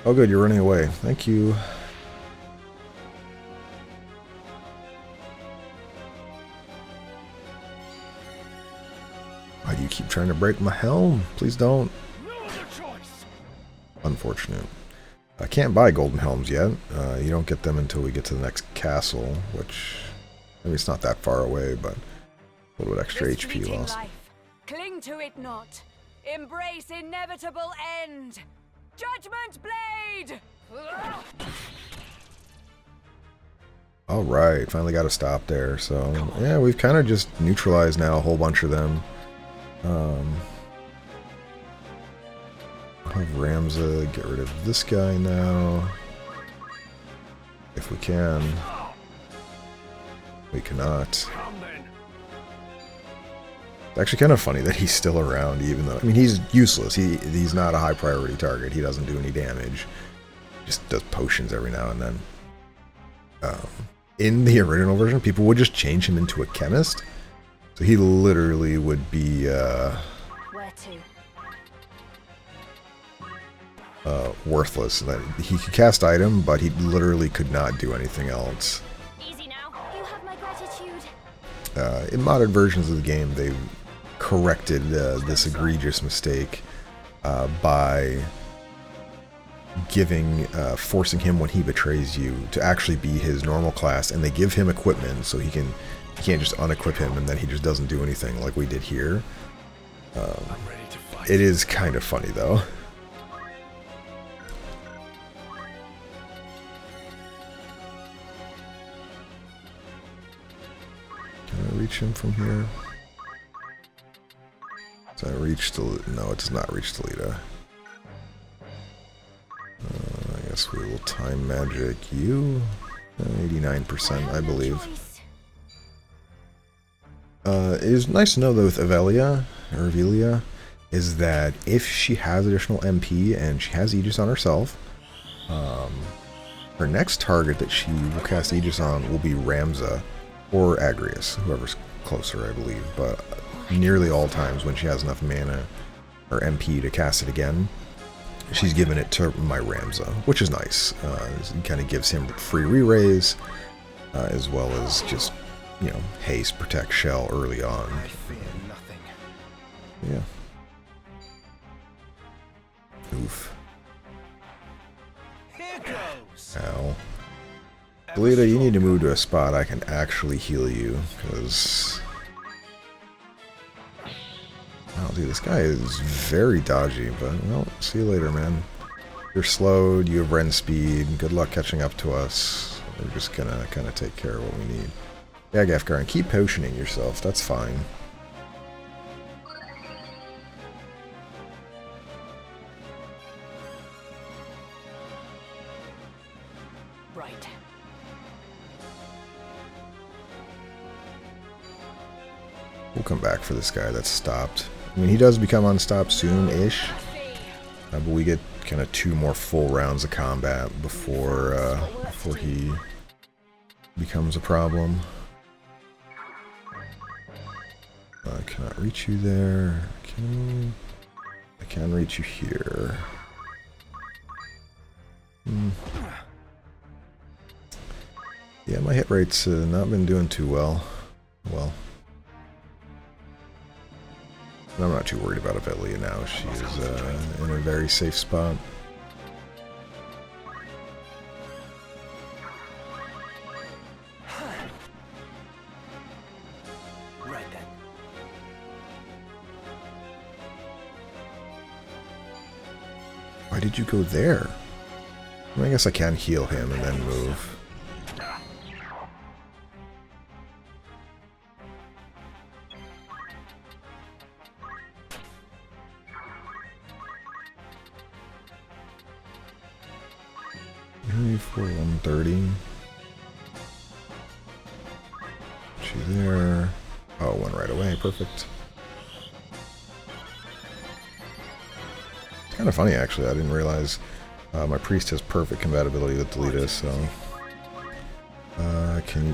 Oh good, you're running away. Thank you. Why do you keep trying to break my helm? Please don't. Unfortunate. I can't buy golden helms yet. You don't get them until we get to the next castle, which, I mean, it's not that far away, but a little bit extra This HP fleeting loss. life, cling to it not. Embrace inevitable end. Judgment Blade! Alright, finally got a stop there. So, yeah, we've kind of just neutralized now a whole bunch of them. have Ramza get rid of this guy now. If we can. We cannot. Come then. It's actually kind of funny that he's still around, even though, I mean, he's useless. He's not a high priority target. He doesn't do any damage. Just does potions every now and then. In the original version, people would just change him into a chemist. So he literally would be Where to? Worthless. That he could cast item, but he literally could not do anything else. Easy now. You have my gratitude. In modern versions of the game, they've corrected this egregious mistake by forcing him when he betrays you to actually be his normal class, and they give him equipment so you can't just unequip him and then he just doesn't do anything like we did here. It is kind of funny though. Can I reach him from here? Does that reach the... No, it does not reach the Lita. I guess we will time magic you. 89%, I believe. It is nice to know though with Ivalice, is that if she has additional MP and she has Aegis on herself, her next target that she will cast Aegis on will be Ramza or Agrius, whoever's closer, I believe. But nearly all times when she has enough mana or MP to cast it again, she's given it to my Ramza, which is nice. It kind of gives him free re-raise, as well as just, you know, haste, protect, shell early on. I fear nothing. Yeah. Oof. Here goes. Ow. Belita, you need to move to a spot I can actually heal you, because... Oh, dude, this guy is very dodgy, but, well, see you later, man. You're slowed, you have Ren speed, good luck catching up to us. We're just gonna kind of take care of what we need. Yeah, Gafgar, and keep potioning yourself, that's fine. Right. We'll come back for this guy that's stopped. I mean, he does become unstopped soon-ish, but we get kind of 2 more full rounds of combat before he becomes a problem. I cannot reach you there. I can reach you here. Yeah, my hit rate's not been doing too well. Well. I'm not too worried about Ivalice now. She is in a very safe spot. Right then. Why did you go there? I mean, I guess I can heal him and then move. For 130. She there. Oh, went right away. Perfect. It's kind of funny, actually. I didn't realize my priest has perfect compatibility with Delita, so...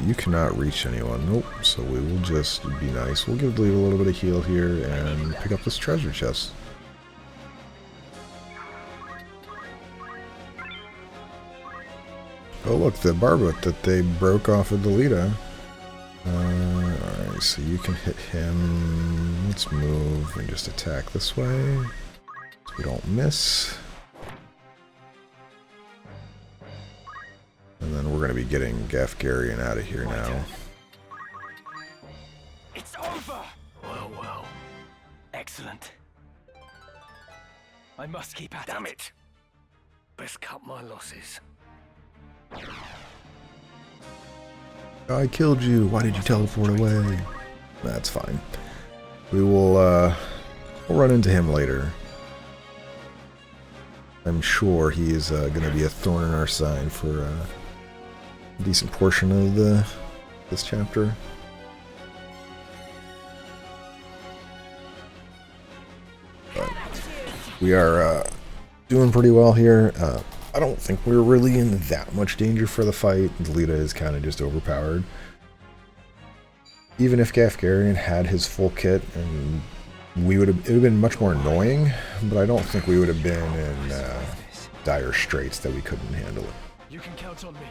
you cannot reach anyone. Nope. So we will just be nice. We'll give Delita a little bit of heal here and pick up this treasure chest. Oh look, the Barbut that they broke off of Delita. Alright, so you can hit him. Let's move and just attack this way, so we don't miss. And then we're going to be getting Gafgarian out of here now. It's over! Well, well. Excellent. I must keep at it. Damn it. Best cut my losses. I killed you. Why did you teleport away? That's fine. We will we'll run into him later. I'm sure he is going to be a thorn in our side for a decent portion of this chapter. But we are doing pretty well here. I don't think we're really in that much danger for the fight. Zelida is kind of just overpowered. Even if Gafgarian had his full kit, and it would have been much more annoying, but I don't think we would have been in dire straits that we couldn't handle it. You can count on me.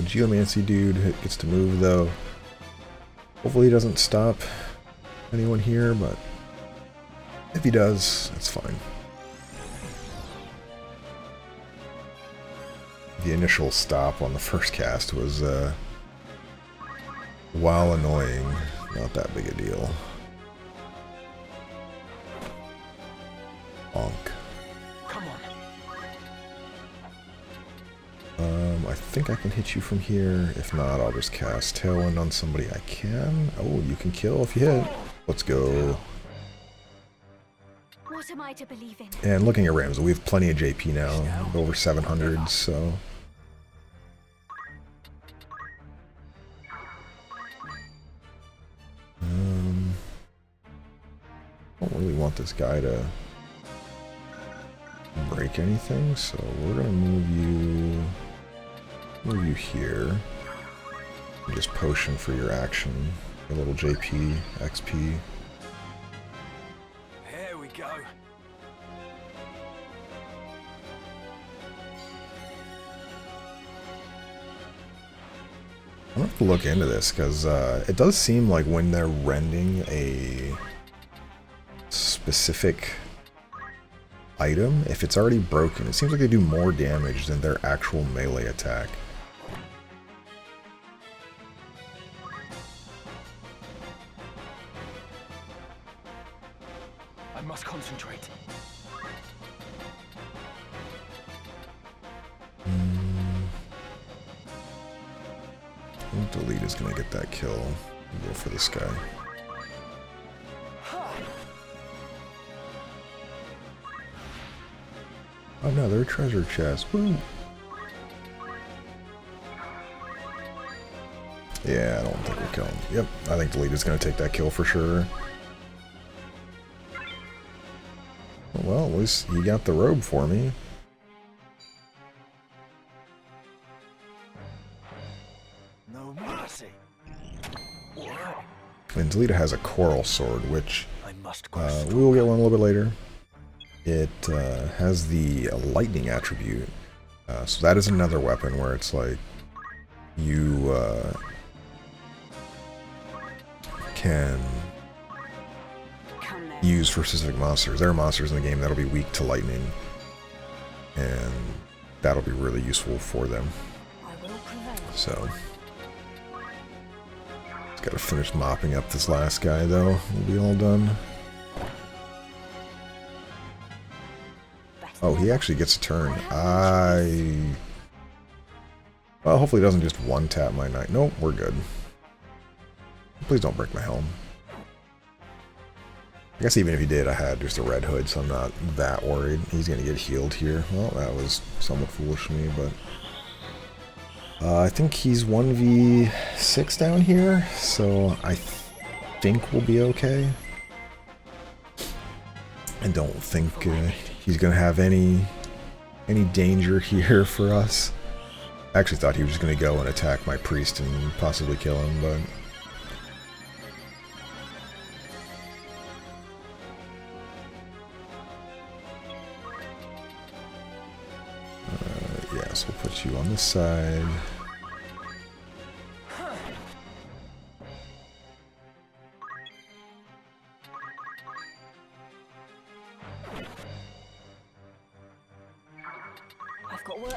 Geomancy dude gets to move though. Hopefully he doesn't stop anyone here, but if he does, that's fine. The initial stop on the first cast was, while annoying, not that big a deal. Bonk. Come on. I think I can hit you from here. If not, I'll just cast Tailwind on somebody I can. Oh, you can kill if you hit. Let's go. What am I to believe in? And looking at Rams, we have plenty of JP now, over 700, so... I don't really want this guy to break anything, so we're gonna move you here. And just potion for your action. A little JP, XP. Here we go. I'm gonna have to look into this, because it does seem like when they're rending a specific item, if it's already broken, it seems like they do more damage than their actual melee attack. I must concentrate. I think Delete is gonna get that kill. Go for this guy. Oh no, they're a treasure chest. Woo! Yeah, I don't think we're killing. Yep, I think Delete is going to take that kill for sure. Well, at least he got the robe for me. No mercy. And Delete has a coral sword, which I must we will get one a little bit later. It has the lightning attribute, so that is another weapon where it's like you can use for specific monsters. There are monsters in the game that'll be weak to lightning, and that'll be really useful for them. So, just gotta finish mopping up this last guy though. We'll be all done. Oh, he actually gets a turn. Well, hopefully he doesn't just one-tap my knight. Nope, we're good. Please don't break my helm. I guess even if he did, I had just a red hood, so I'm not that worried. He's going to get healed here. Well, that was somewhat foolish of me, but... I think he's 1v6 down here, so I think we'll be okay. I don't think he's going to have any danger here for us. I actually thought he was just going to go and attack my priest and possibly kill him, but... yes, we'll put you on this side.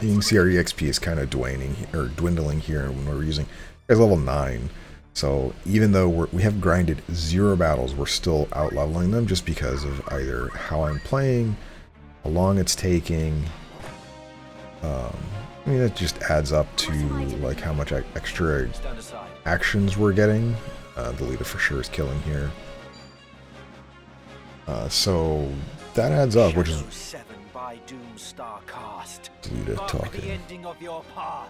You can see our EXP is kind of dwindling here when we're using. It's level 9, so even though we have grinded 0 battles, we're still out leveling them just because of either how I'm playing, how long it's taking. I mean, it just adds up to like how much extra actions we're getting. The leader for sure is killing here. So that adds up, which is my Doomstar cast. Delita Mark talking. the ending of your path.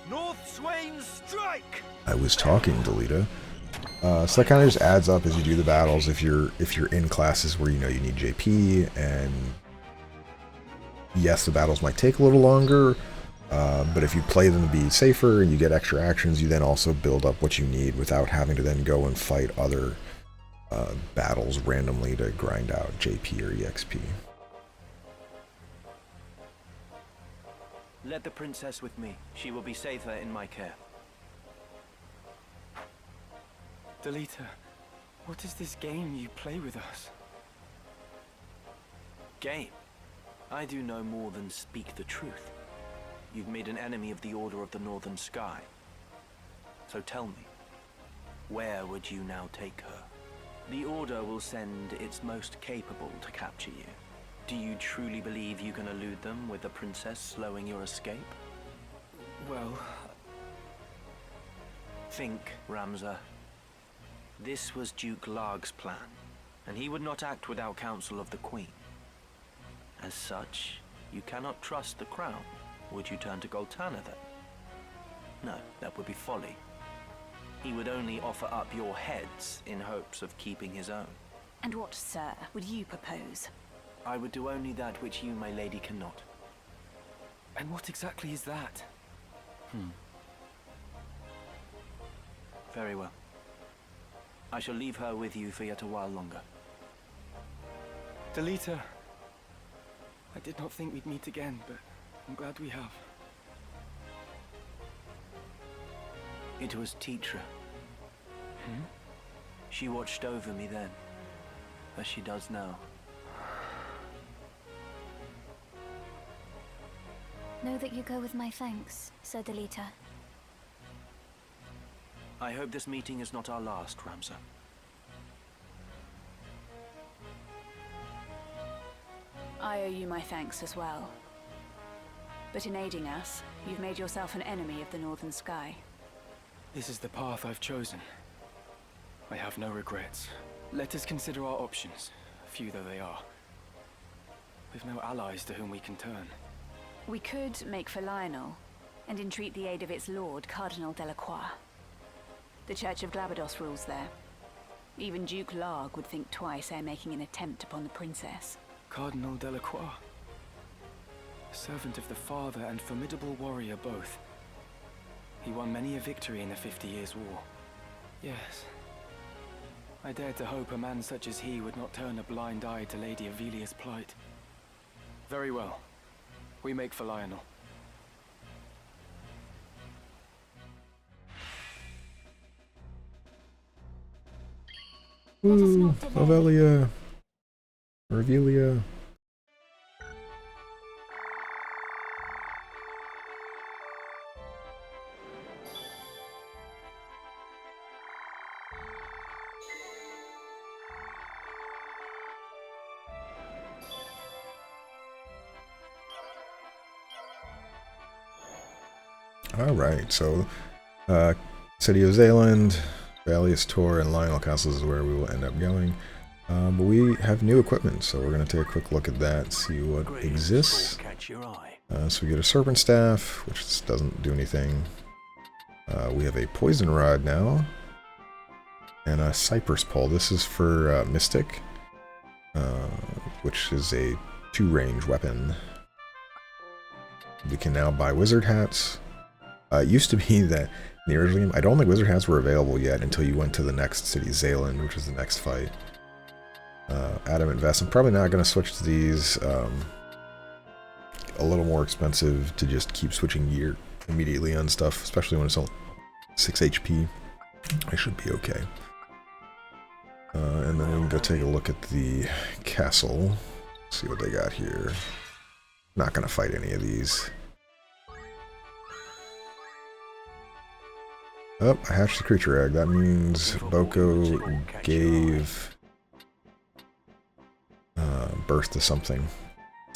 North Swain, strike! I was talking, Delita. So that kind of just adds up as you do the battles. If you're in classes where you know you need JP, and yes, the battles might take a little longer, but if you play them to be safer and you get extra actions, you then also build up what you need without having to then go and fight other battles randomly to grind out JP or EXP. Let the princess with me. She will be safer in my care. Delita, what is this game you play with us? Game? I do no more than speak the truth. You've made an enemy of the Order of the Northern Sky. So tell me, where would you now take her? The Order will send its most capable to capture you. Do you truly believe you can elude them with the princess slowing your escape? Well... Think, Ramza. This was Duke Larg's plan, and he would not act without counsel of the Queen. As such, you cannot trust the crown. Would you turn to Goltana then? No, that would be folly. He would only offer up your heads in hopes of keeping his own. And what, sir, would you propose? I would do only that which you, my lady, cannot. And what exactly is that? Very well. I shall leave her with you for yet a while longer. Delita, I did not think we'd meet again, but I'm glad we have. It was Tetra. She watched over me then, as she does now. Know that you go with my thanks, Sir Delita. I hope this meeting is not our last, Ramza. I owe you my thanks as well. But in aiding us, you've made yourself an enemy of the Northern Sky. This is the path I've chosen. I have no regrets. Let us consider our options, few though they are. We've no allies to whom we can turn. We could make for Lionel, and entreat the aid of its lord, Cardinal Delacroix. The Church of Glabados rules there. Even Duke Larg would think twice ere making an attempt upon the princess. Cardinal Delacroix. A servant of the Father and formidable warrior both. He won many a victory in the 50 Years' War. Yes. I dared to hope a man such as he would not turn a blind eye to Lady Ivalice's plight. Very well. We make for Lionel. Ooh, Lovelia. Revelia. Alright, so City of Zaland, Ivalice Tor, and Lionel Castles is where we will end up going. But we have new equipment, so we're going to take a quick look at that, see what exists. So we get a Serpent Staff, which doesn't do anything. We have a Poison Rod now, and a Cypress Pole. This is for Mystic, which is a 2-range weapon. We can now buy Wizard Hats. It used to be that in the original game, I don't think Wizard Hats were available yet until you went to the next city, Zaland, which was the next fight. Adamant Vest. I'm probably not going to switch to these. A little more expensive to just keep switching gear immediately on stuff, especially when it's only 6 HP. I should be okay. And then we can go take a look at the castle. See what they got here. Not going to fight any of these. Oh, I hatched the creature egg. That means Boko gave birth to something.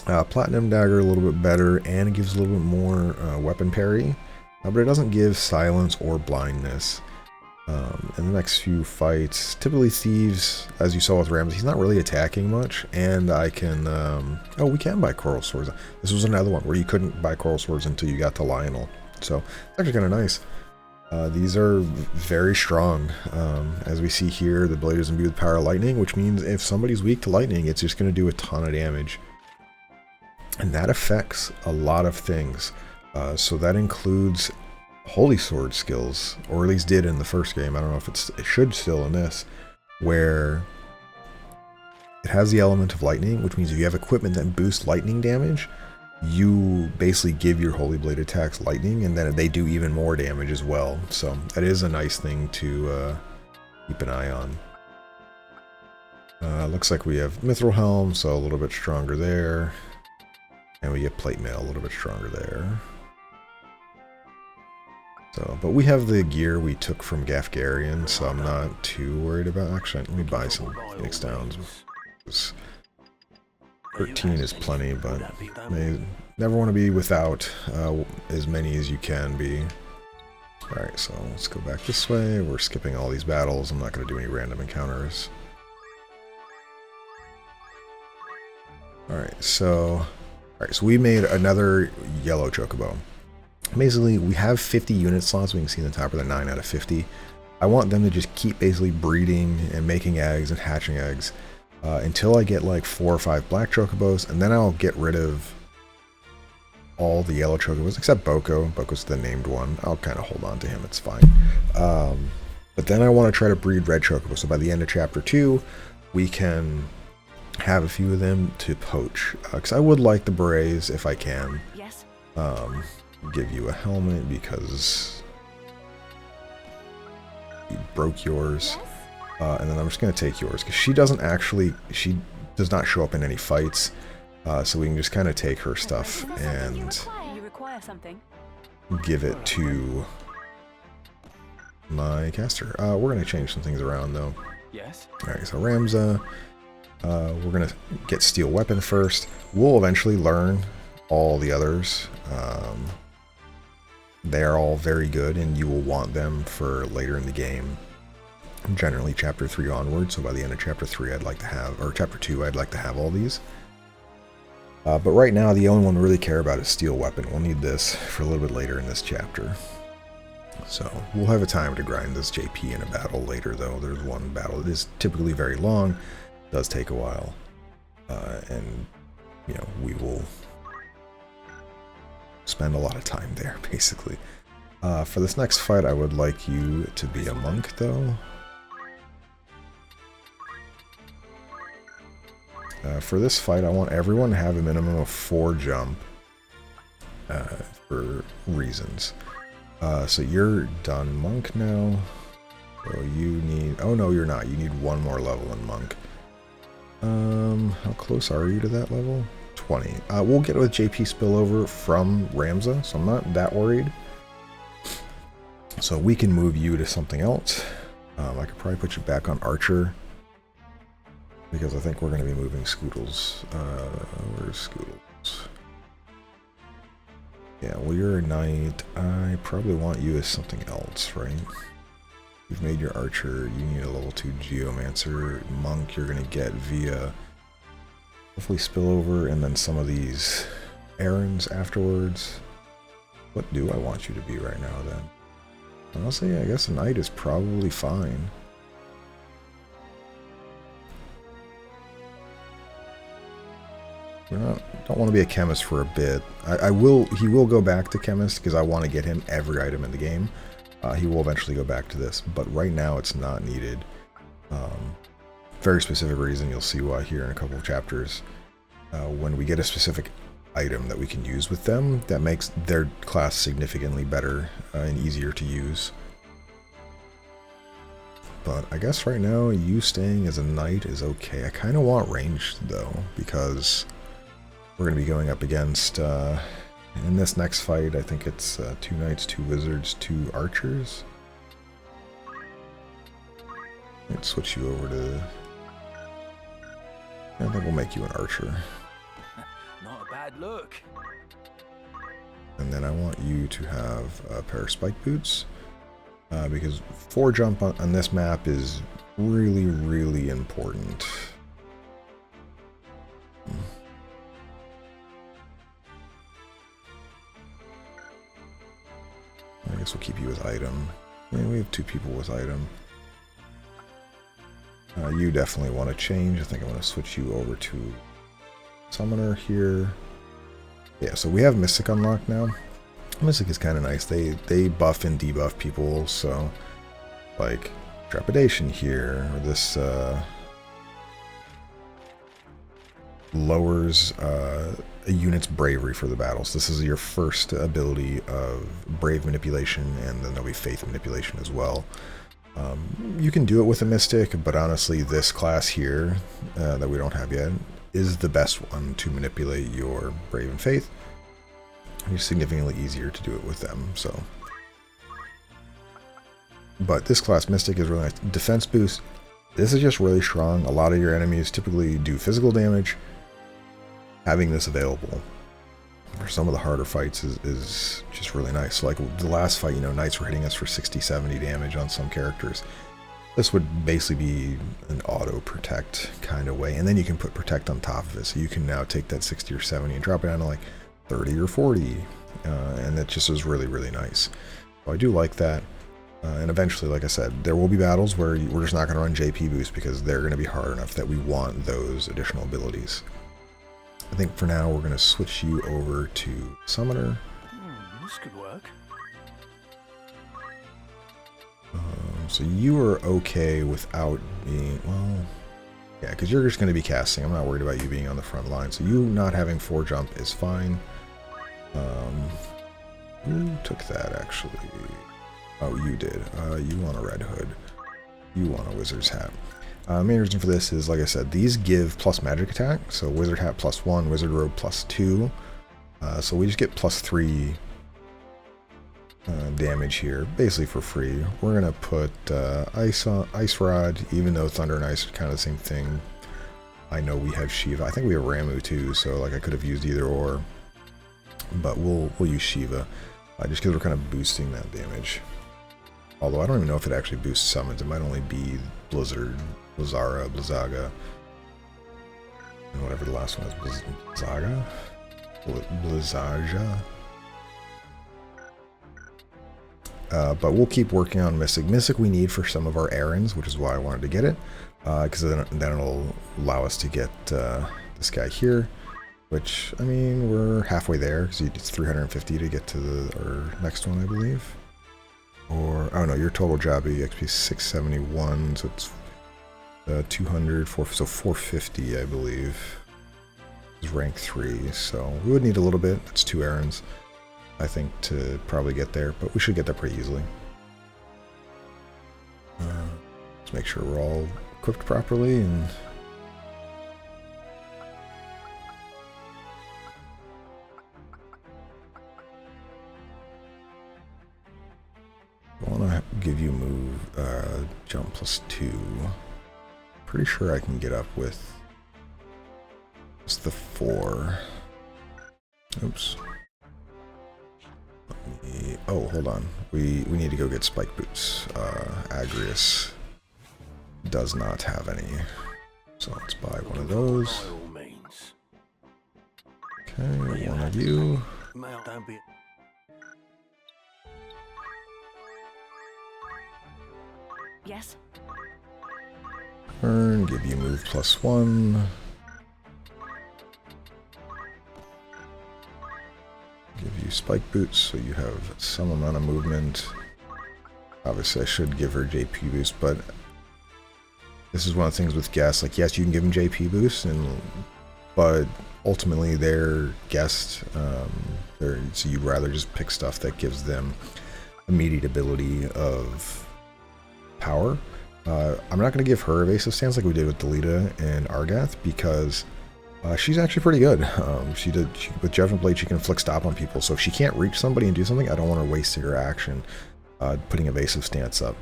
Platinum Dagger a little bit better, and it gives a little bit more weapon parry, but it doesn't give silence or blindness. In the next few fights, typically thieves, as you saw with Rams, he's not really attacking much, and I can, oh, we can buy coral swords. This was another one where you couldn't buy coral swords until you got to Lionel, so it's actually kind of nice. These are very strong. As we see here, the blade is imbued with power of lightning, which means if somebody's weak to lightning, it's just going to do a ton of damage. And that affects a lot of things. So that includes holy sword skills, or at least did in the first game. I don't know if it should still in this, where it has the element of lightning, which means if you have equipment that boosts lightning damage, you basically give your holy blade attacks lightning, and then they do even more damage as well. So that is a nice thing to keep an eye on. Looks like we have mithril helm, so a little bit stronger there, and we get plate mail, a little bit stronger there. So, but we have the gear we took from Gafgarian, so I'm not too worried about. Actually, let me buy some Phoenix Downs. 13 is plenty, but you never want to be without as many as you can be. Alright, so let's go back this way. We're skipping all these battles. I'm not going to do any random encounters. Alright, so we made another yellow chocobo. Basically, we have 50 unit slots. We can see in the top of the 9 out of 50. I want them to just keep basically breeding and making eggs and hatching eggs until I get like 4 or 5 black chocobos, and then I'll get rid of all the yellow chocobos except Boko. Boko's the named one. I'll kind of hold on to him. It's fine. But then I want to try to breed red chocobos. So by the end of chapter 2, we can have a few of them to poach. Because I would like the berets if I can. Yes. Give you a helmet because you broke yours. And then I'm just going to take yours because she does not show up in any fights. So we can just kind of take her stuff and You require something? give it to my caster. We're going to change some things around though. Yes. Alright, so Ramza, we're going to get steel weapon first. We'll eventually learn all the others. They're all very good, and you will want them for later in the game. Generally, chapter 3 onward. So by the end of chapter 3, I'd like to have, or chapter 2, I'd like to have all these. But right now, the only one we really care about is steel weapon. We'll need this for a little bit later in this chapter. So we'll have a time to grind this JP in a battle later, though. There's one battle that is typically very long, does take a while, and you know we will spend a lot of time there, basically. For this next fight, I would like you to be a monk, though. For this fight, I want everyone to have a minimum of 4 jump for reasons. So you're done monk now. So you need... Oh, no, you're not. You need 1 more level in monk. How close are you to that level? 20. We'll get with JP spillover from Ramza, so I'm not that worried. So we can move you to something else. I could probably put you back on Archer, because I think we're going to be moving Scoodles. Where's Scoodles? Yeah, well, you're a knight. I probably want you as something else, right? You've made your Archer. You need a level 2 Geomancer. Monk you're going to get via... hopefully spillover, and then some of these errands afterwards. What do I want you to be right now, then? Honestly, I guess a knight is probably fine. Don't want to be a chemist for a bit. He will go back to chemist because I want to get him every item in the game. He will eventually go back to this, but right now it's not needed. Very specific reason, you'll see why here in a couple of chapters. When we get a specific item that we can use with them, that makes their class significantly better and easier to use. But I guess right now, you staying as a knight is okay. I kind of want ranged, though, because we're going to be going up against, in this next fight, I think it's 2 knights, 2 wizards, 2 archers. Let's switch you over to... I think we'll make you an archer. Not a bad look. And then I want you to have a pair of spike boots. because 4 jump on this map is really, really important. I guess we'll keep you with item. I mean, we have 2 people with item. You definitely want to change. I think I'm going to switch you over to Summoner here. Yeah, so we have Mystic unlocked now. Mystic is kind of nice. They buff and debuff people, so like Trepidation here, or this lowers a unit's bravery for the battles. This is your first ability of Brave Manipulation, and then there'll be Faith Manipulation as well. You can do it with a Mystic, but honestly this class here, that we don't have yet, is the best one to manipulate your Brave and Faith. It's significantly easier to do it with them, so. But this class, Mystic, is really nice. Defense boost. This is just really strong. A lot of your enemies typically do physical damage. Having this available for some of the harder fights is just really nice. So like the last fight, you know, Knights were hitting us for 60, 70 damage on some characters. This would basically be an auto protect kind of way. And then you can put protect on top of it. So you can now take that 60 or 70 and drop it down to like 30 or 40. And that just is really, really nice. So I do like that. And eventually, like I said, there will be battles where we're just not going to run JP boost because they're going to be hard enough that we want those additional abilities. I think for now we're going to switch you over to Summoner. This could work. So you are okay without being, well, yeah, because you're just going to be casting. I'm not worried about you being on the front line. So you not having 4 jump is fine. Who took that actually? Oh, you did. You want a red hood. You want a wizard's hat. Main reason for this is, like I said, these give plus magic attack. So wizard hat +1, wizard robe +2. So we just get +3 damage here, basically for free. We're gonna put ice rod, even though thunder and ice are kind of the same thing. I know we have Shiva. I think we have Ramu too, so like I could have used either or. But we'll use Shiva, just because we're kind of boosting that damage. Although I don't even know if it actually boosts summons. It might only be Blizzard, Blizzara, Blizzaga, and whatever the last one is. Blizzaga? Blizzaja? But we'll keep working on Mystic. Mystic we need for some of our errands, which is why I wanted to get it. Because then it'll allow us to get this guy here. Which, I mean, we're halfway there. Because it's 350 to get to our next one, I believe. Or, oh no, your total job EXP 671, so it's 200, so 450, I believe, is rank 3. So we would need a little bit. That's 2 errands, I think, to probably get there, but we should get there pretty easily. Let's make sure we're all equipped properly and. I want to give you move, jump +2. Pretty sure I can get up with just the 4. Oops. Oh, hold on. We need to go get spike boots. Agrius does not have any. So let's buy one of those. Okay, one of you. Yes? Turn, give you move +1. Give you spike boots, so you have some amount of movement. Obviously, I should give her JP boost, but this is one of the things with guests. Like, yes, you can give them JP boost, but ultimately they're guests. So you'd rather just pick stuff that gives them immediate ability of power. I'm not going to give her evasive stance like we did with Delita and Argath because she's actually pretty good. With Judgment Blade, she can inflict stop on people. So if she can't reach somebody and do something, I don't want her wasting her action putting evasive stance up.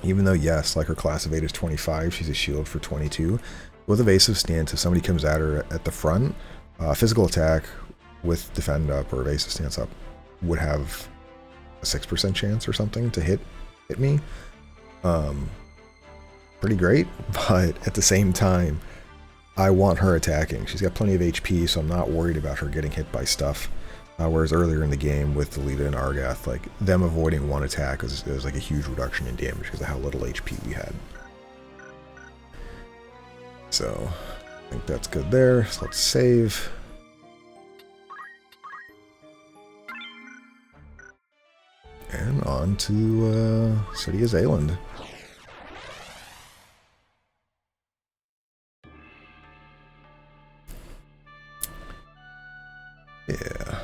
Even though, yes, like her class evade is 25, she's a shield for 22. With evasive stance, if somebody comes at her at the front, physical attack with defend up or evasive stance up would have a 6% chance or something to hit hit me. Pretty great, but at the same time, I want her attacking. She's got plenty of HP, so I'm not worried about her getting hit by stuff. Whereas earlier in the game with Delita and Argath, like, them avoiding one attack was like a huge reduction in damage because of how little HP we had. So, I think that's good there. So let's save. And on to City of Zaland. Yeah.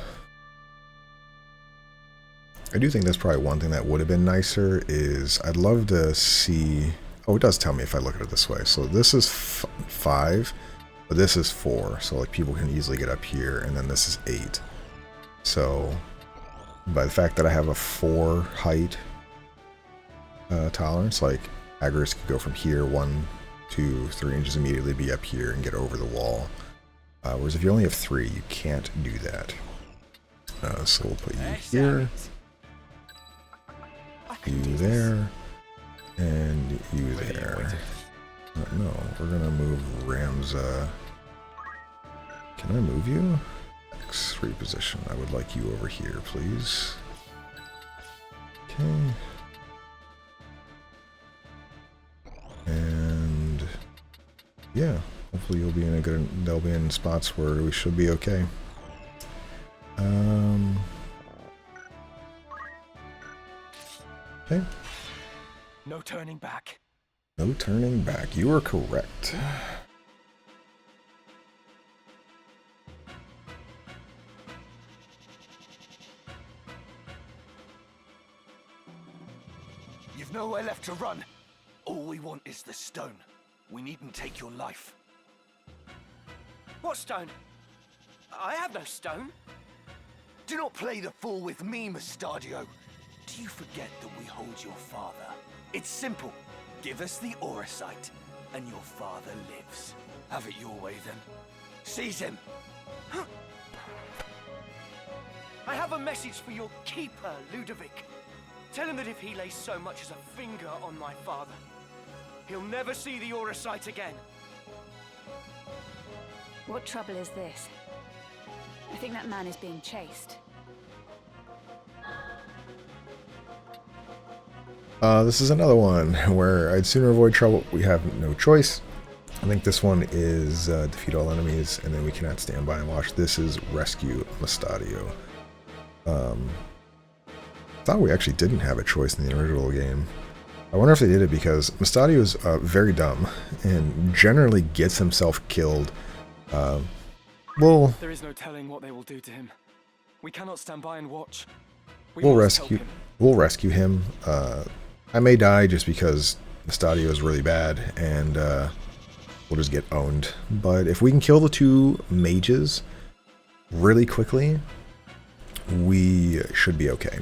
I do think that's probably one thing that would have been nicer is I'd love to see... Oh, it does tell me if I look at it this way. So this is 5, but this is 4. So like people can easily get up here, and then this is 8. So by the fact that I have a 4 height tolerance, like Agris could go from here 1, 2, 3 inches immediately, be up here and get over the wall. Whereas if you only have 3, you can't do that. So we'll put you here, you there, and you there. No, we're gonna move Ramza. Can I move you? X3 position. I would like you over here, please. Okay. And yeah, hopefully you'll be in a good. They'll be in spots where we should be okay. Okay. No turning back. No turning back. You are correct. You've nowhere left to run. All we want is the stone. We needn't take your life. What stone? I have no stone. Do not play the fool with me, Mustadio. Do you forget that we hold your father? It's simple. Give us the Auracite, and your father lives. Have it your way, then. Seize him! I have a message for your keeper, Ludovic. Tell him that if he lays so much as a finger on my father, he'll never see the Auracite again. What trouble is this? I think that man is being chased. This is another one where I'd sooner avoid trouble. We have no choice. I think this one is defeat all enemies, and then we cannot stand by and watch. This is rescue Mustadio. Thought we actually didn't have a choice in the original game. I wonder if they did it because Mustadio is very dumb and generally gets himself killed. Well, there is no telling what they will do to him. We cannot stand by and watch. We'll rescue him. I may die just because Mustadio is really bad, and we'll just get owned. But if we can kill the 2 mages really quickly, we should be okay.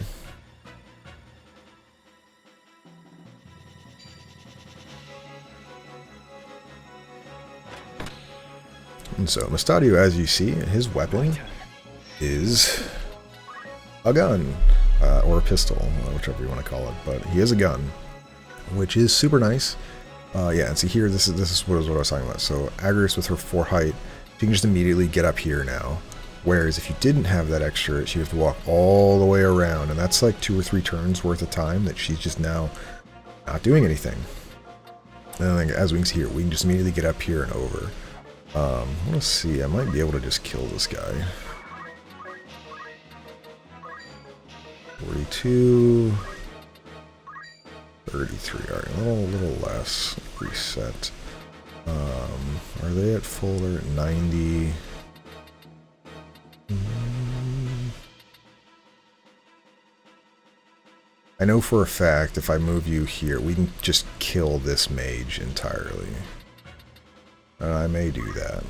And so Mustadio, as you see, his weapon is a gun. Or a pistol, whichever you want to call it, but he has a gun, which is super nice. Yeah, and see here, this is what I was talking about. So Agris with her 4 height, she can just immediately get up here now. Whereas if you didn't have that extra, she'd have to walk all the way around, and that's like 2 or 3 turns worth of time that she's just now not doing anything. And then, as we can see here, we can just immediately get up here and over. Let's see, I might be able to just kill this guy. 42, 33, alright, a little less. Reset. Are they at full? They're at 90. I know for a fact if I move you here, we can just kill this mage entirely. And I may do that.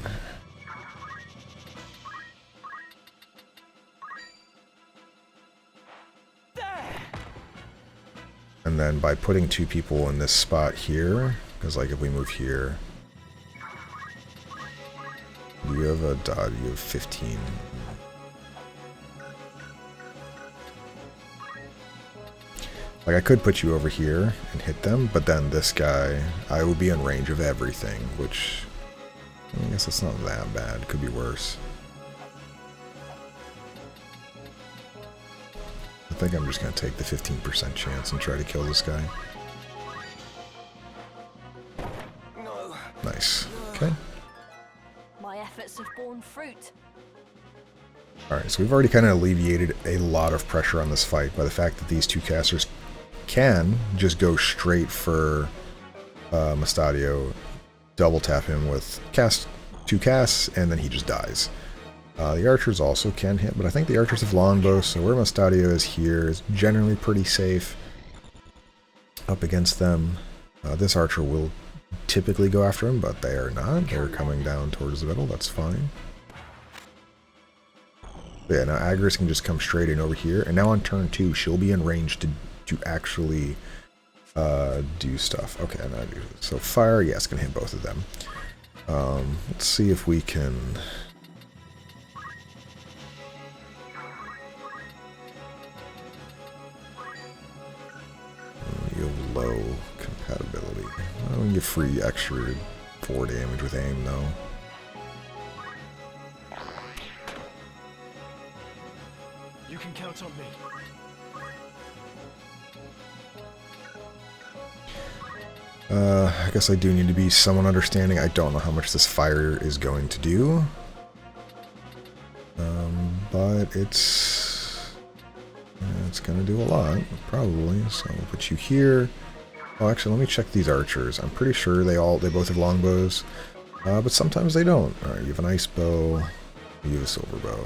And then by putting 2 people in this spot here, because like if we move here, you have a dodge, you have 15. Like, I could put you over here and hit them, but then this guy, I would be in range of everything, which I guess it's not that bad. Could be worse. I think I'm just going to take the 15% chance and try to kill this guy. No. Nice. Okay. My efforts have borne fruit. Alright, so we've already kind of alleviated a lot of pressure on this fight by the fact that these two casters can just go straight for Mustadio, double tap him with two casts, and then he just dies. The archers also can hit, but I think the archers have longbows, so where Mustadio is here is generally pretty safe up against them. This archer will typically go after him, but they are not. They're coming down towards the middle, that's fine. But yeah, now Agris can just come straight in over here, and now on turn 2, she'll be in range to actually do stuff. Okay, now I do this. So fire, yeah, it's going to hit both of them. Let's see if we can... You have low compatibility. I don't get free extra 4 damage with aim, though. You can count on me. I guess I do need to be somewhat understanding. I don't know how much this fire is going to do. But it's going to do a lot, probably. So I'll put you here. Oh, actually, let me check these archers. I'm pretty sure they both have longbows, but sometimes they don't. All right, you have an ice bow. You have a silver bow.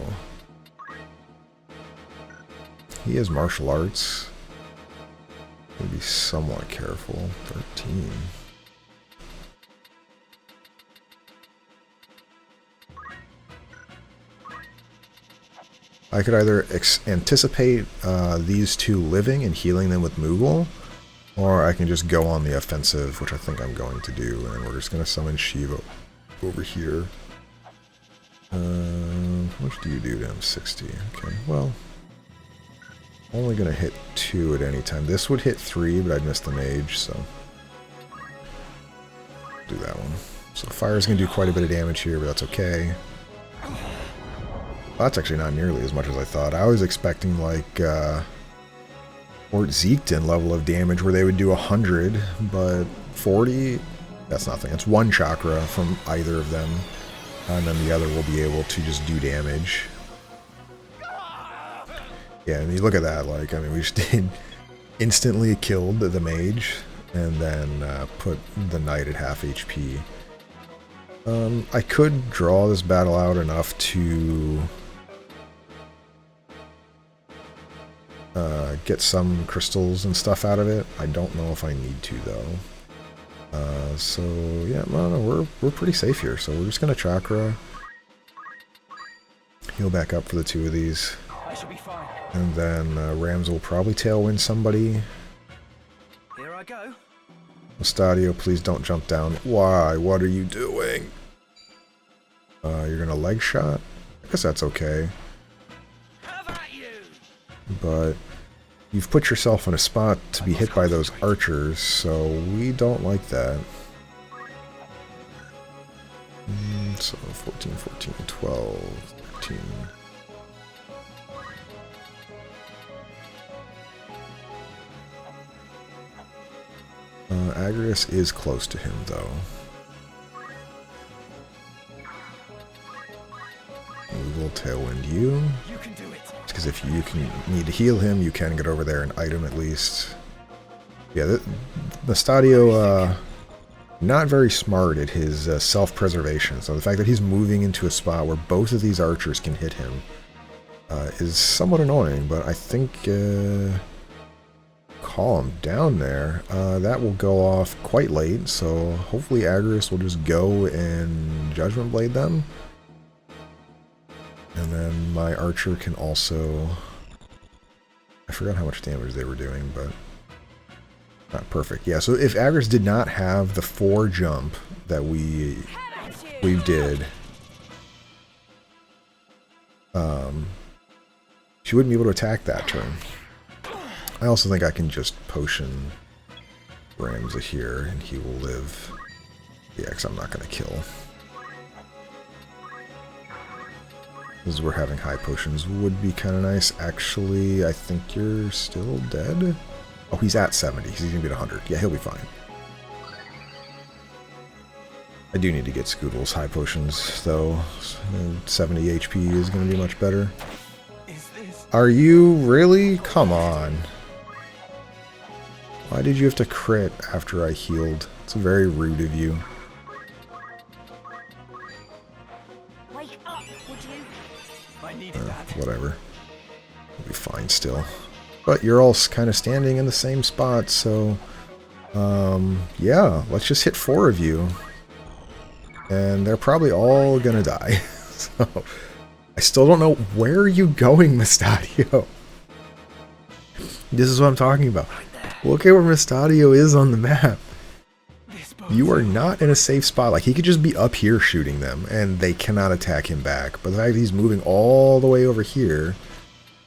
He has martial arts. Be somewhat careful. 13. I could either anticipate these two living and healing them with Moogle, or I can just go on the offensive, which I think I'm going to do, and we're just going to summon Shiva over here. How much do you do to him? 60. Okay, well... Only going to hit 2 at any time. This would hit 3, but I'd miss the mage, so... Do that one. So fire's going to do quite a bit of damage here, but that's okay. Well, that's actually not nearly as much as I thought. I was expecting, like, Fort Zeekton level of damage where they would do 100, but 40? That's nothing. It's 1 chakra from either of them, and then the other will be able to just do damage. Yeah, and you look at that, like, I mean, we just did instantly killed the mage, and then put the knight at half HP. I could draw this battle out enough to get some crystals and stuff out of it. I don't know if I need to, though. So, yeah, no, we're pretty safe here, so we're just going to chakra. Heal back up for the 2 of these. I should be fine. And then Rams will probably tailwind somebody. Here I go. Mustadio, please don't jump down. Why? What are you doing? You're gonna leg shot? I guess that's okay. But you've put yourself in a spot to be hit by those archers, so we don't like that. So 14, 14, 12, 13... Agrius is close to him, though. We will tailwind you. You can do it. Because if you need to heal him, you can get over there and item at least. Yeah, Mustadio, not very smart at his self-preservation. So the fact that he's moving into a spot where both of these archers can hit him is somewhat annoying, but I think... call him down there. That will go off quite late, so hopefully Agris will just go and Judgment Blade them. And then my archer can also... I forgot how much damage they were doing, but... Not perfect. Yeah, so if Agris did not have the 4 jump that we did, she wouldn't be able to attack that turn. I also think I can just potion Ramza here, and he will live. Yeah, because I'm not going to kill. Because we're having high potions would be kind of nice. Actually, I think you're still dead. Oh, he's at 70. He's going to be at 100. Yeah, he'll be fine. I do need to get Scoodle's high potions, though. 70 HP is going to be much better. Are you really? Come on. Why did you have to crit after I healed? It's very rude of you. Wake up, would you? I needed that. Whatever. We'll be fine still. But you're all kind of standing in the same spot, so... yeah, let's just hit 4 of you. And they're probably all gonna die. So... I still don't know where are you going, Mustadio. This is what I'm talking about. Look at where Mustadio is on the map. You are not in a safe spot. Like, he could just be up here shooting them, and they cannot attack him back. But the fact that he's moving all the way over here,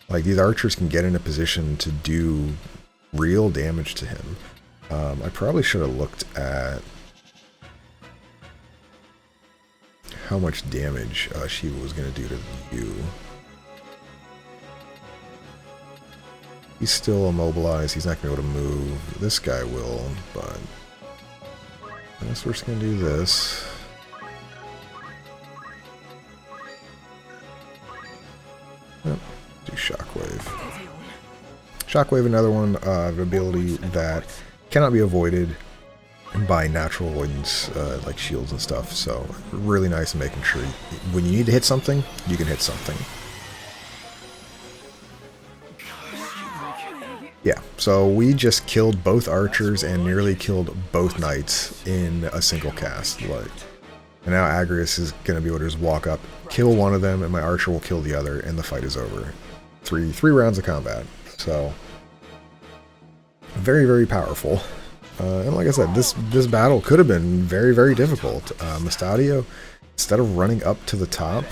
like, these archers can get in a position to do real damage to him. I probably should have looked at how much damage Shiva was going to do to you. He's still immobilized. He's not going to be able to move. This guy will, but I guess we're just going to do this. Yep. Do Shockwave. Shockwave, another one, of ability that cannot be avoided by natural avoidance, like shields and stuff. So really nice in making sure when you need to hit something, you can hit something. Yeah, so we just killed both archers and nearly killed both knights in a single cast. Like, and now Agrius is going to be able to just walk up, kill one of them, and my archer will kill the other, and the fight is over. Three rounds of combat. So very, very powerful. And like I said, this battle could have been very, very difficult. Mustadio, instead of running up to the top,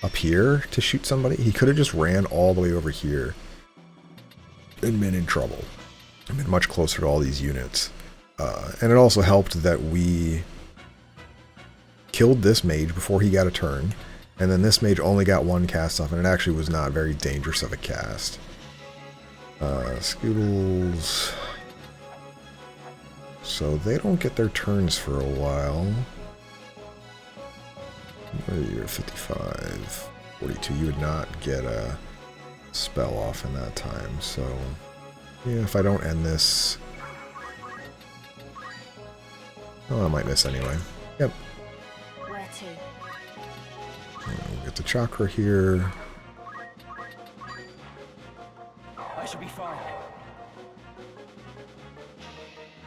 up here to shoot somebody, he could have just ran all the way over here and been in trouble. I mean, much closer to all these units. And it also helped that we killed this mage before he got a turn, and then this mage only got one cast off, and it actually was not very dangerous of a cast. Scoodles... So they don't get their turns for a while. Where are you? 55, 42. You would not get a spell off in that time. So, yeah, if I don't end this... Oh, I might miss anyway. Yep. Where to? We'll get the chakra here. I should be fine.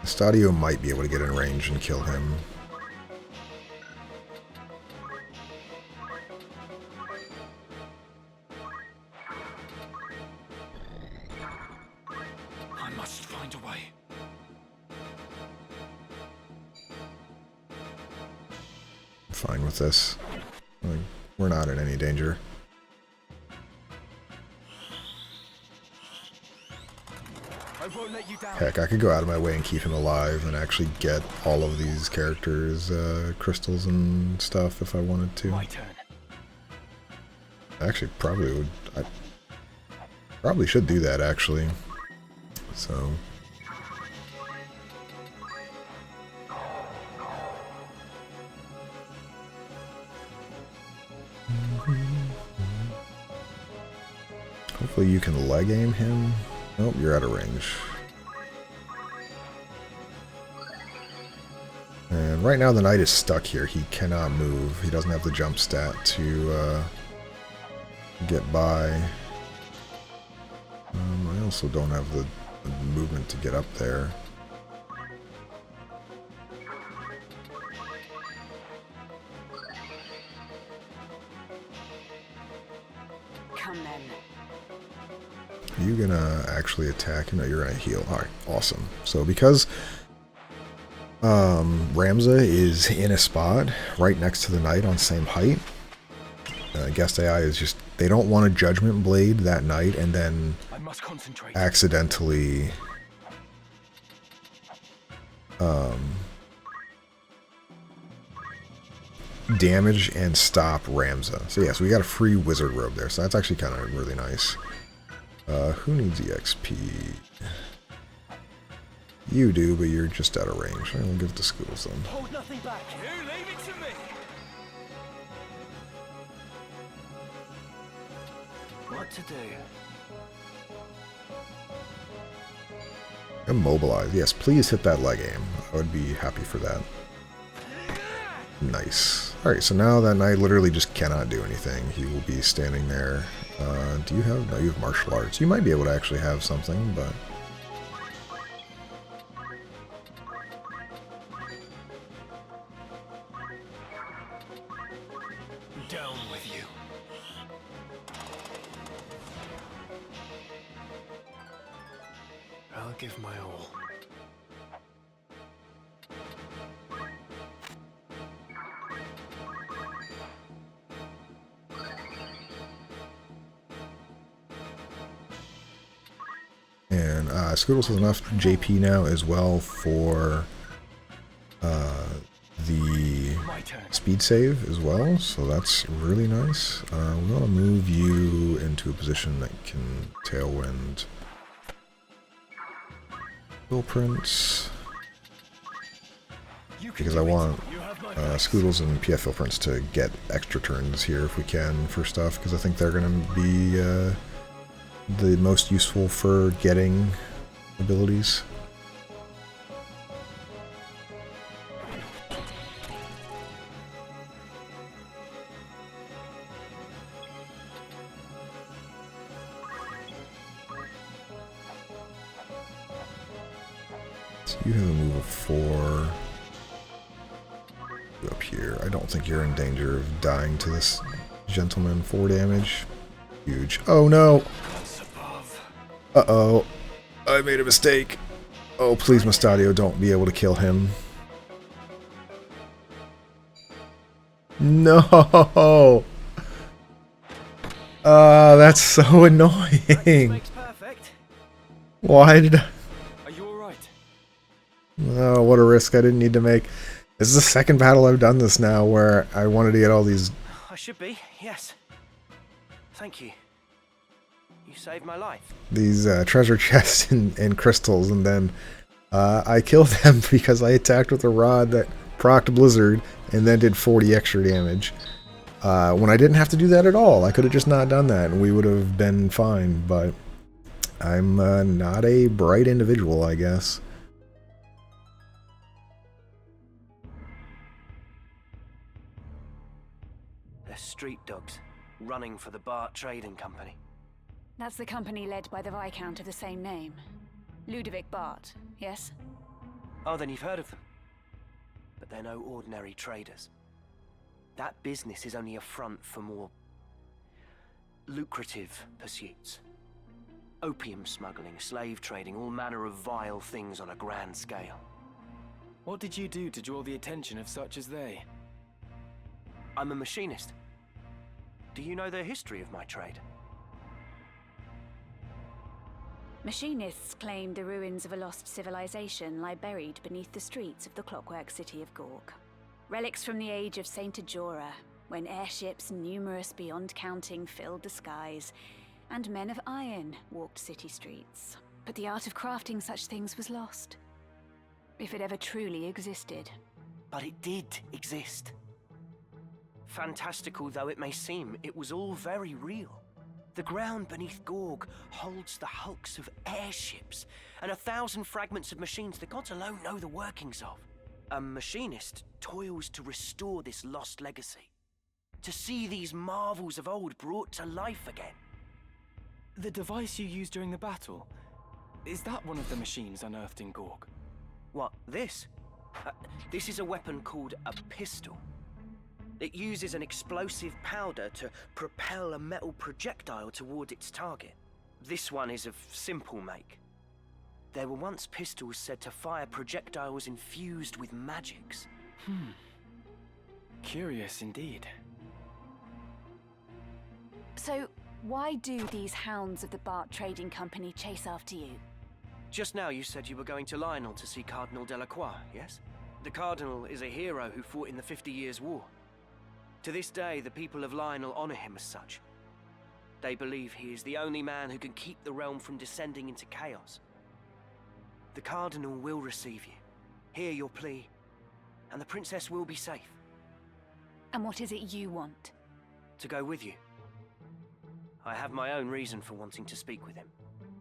Stadio might be able to get in range and kill him. I must find a way. I'm fine with this. Like, we're not in any danger. I won't let you down. Heck, I could go out of my way and keep him alive and actually get all of these characters' crystals and stuff if I wanted to. My turn. Actually, probably would. I probably should do that, actually. So... Hopefully you can leg aim him. Nope, you're out of range. And right now the knight is stuck here. He cannot move. He doesn't have the jump stat to get by. I also don't have the movement to get up there. Come then. Are you gonna actually attack him? No, you're gonna heal. Alright, awesome. So because Ramza is in a spot right next to the knight on same height, Guest AI is just they don't want a Judgment Blade that night and then I must concentrate. accidentally damage and stop Ramza. So yeah, so we got a free wizard robe there, so that's actually kind of really nice. Who needs EXP? You do, but you're just out of range. I'll give it to schools then. Hold nothing back. You leave it to me. What to do? Immobilize. Yes, please hit that leg aim. I would be happy for that. Nice. Alright, so now that knight literally just cannot do anything. He will be standing there. Do you have... No, you have martial arts. You might be able to actually have something, but... Down with you. I'll give my all. And Scoodles has enough JP now as well for the speed save as well, so that's really nice. We want to move you into a position that can tailwind Prints, because I want Scoodles and PF Prints to get extra turns here if we can for stuff, because I think they're going to be the most useful for getting abilities. So you have a move of 4 up here. I don't think you're in danger of dying to this gentleman. 4 damage. Huge. Oh no! Uh-oh. I made a mistake. Oh, please, Mustadio, don't be able to kill him. No! That's so annoying. Why did I... Are you alright? Oh, what a risk I didn't need to make. This is the second battle I've done this now where I wanted to get all these... I should be, yes. Thank you. You saved my life. These treasure chests and crystals, and then I killed them because I attacked with a rod that procced Blizzard and then did 40 extra damage. When I didn't have to do that at all. I could have just not done that and we would have been fine, but I'm not a bright individual, I guess. They're street dogs, running for the Bart Trading Company. That's the company led by the Viscount of the same name. Ludovic Bart, yes? Oh, then you've heard of them. But they're no ordinary traders. That business is only a front for more lucrative pursuits. Opium smuggling, slave trading, all manner of vile things on a grand scale. What did you do to draw the attention of such as they? I'm a machinist. Do you know the history of my trade? Machinists claim the ruins of a lost civilization lie buried beneath the streets of the clockwork city of Gork. Relics from the age of Saint Ajora, when airships numerous beyond counting filled the skies, and men of iron walked city streets. But the art of crafting such things was lost, if it ever truly existed. But it did exist. Fantastical though it may seem, it was all very real. The ground beneath Gorg holds the hulks of airships and 1,000 fragments of machines the gods alone know the workings of. A machinist toils to restore this lost legacy, to see these marvels of old brought to life again. The device you used during the battle, is that one of the machines unearthed in Gorg? What, this? This is a weapon called a pistol. It uses an explosive powder to propel a metal projectile toward its target. This one is of simple make. There were once pistols said to fire projectiles infused with magics. Curious indeed. So, why do these hounds of the Bart Trading Company chase after you? Just now you said you were going to Lionel to see Cardinal Delacroix, yes? The Cardinal is a hero who fought in the 50 Years' War. To this day, the people of Lionel honor him as such. They believe he is the only man who can keep the realm from descending into chaos. The Cardinal will receive you, hear your plea, and the Princess will be safe. And what is it you want? To go with you. I have my own reason for wanting to speak with him.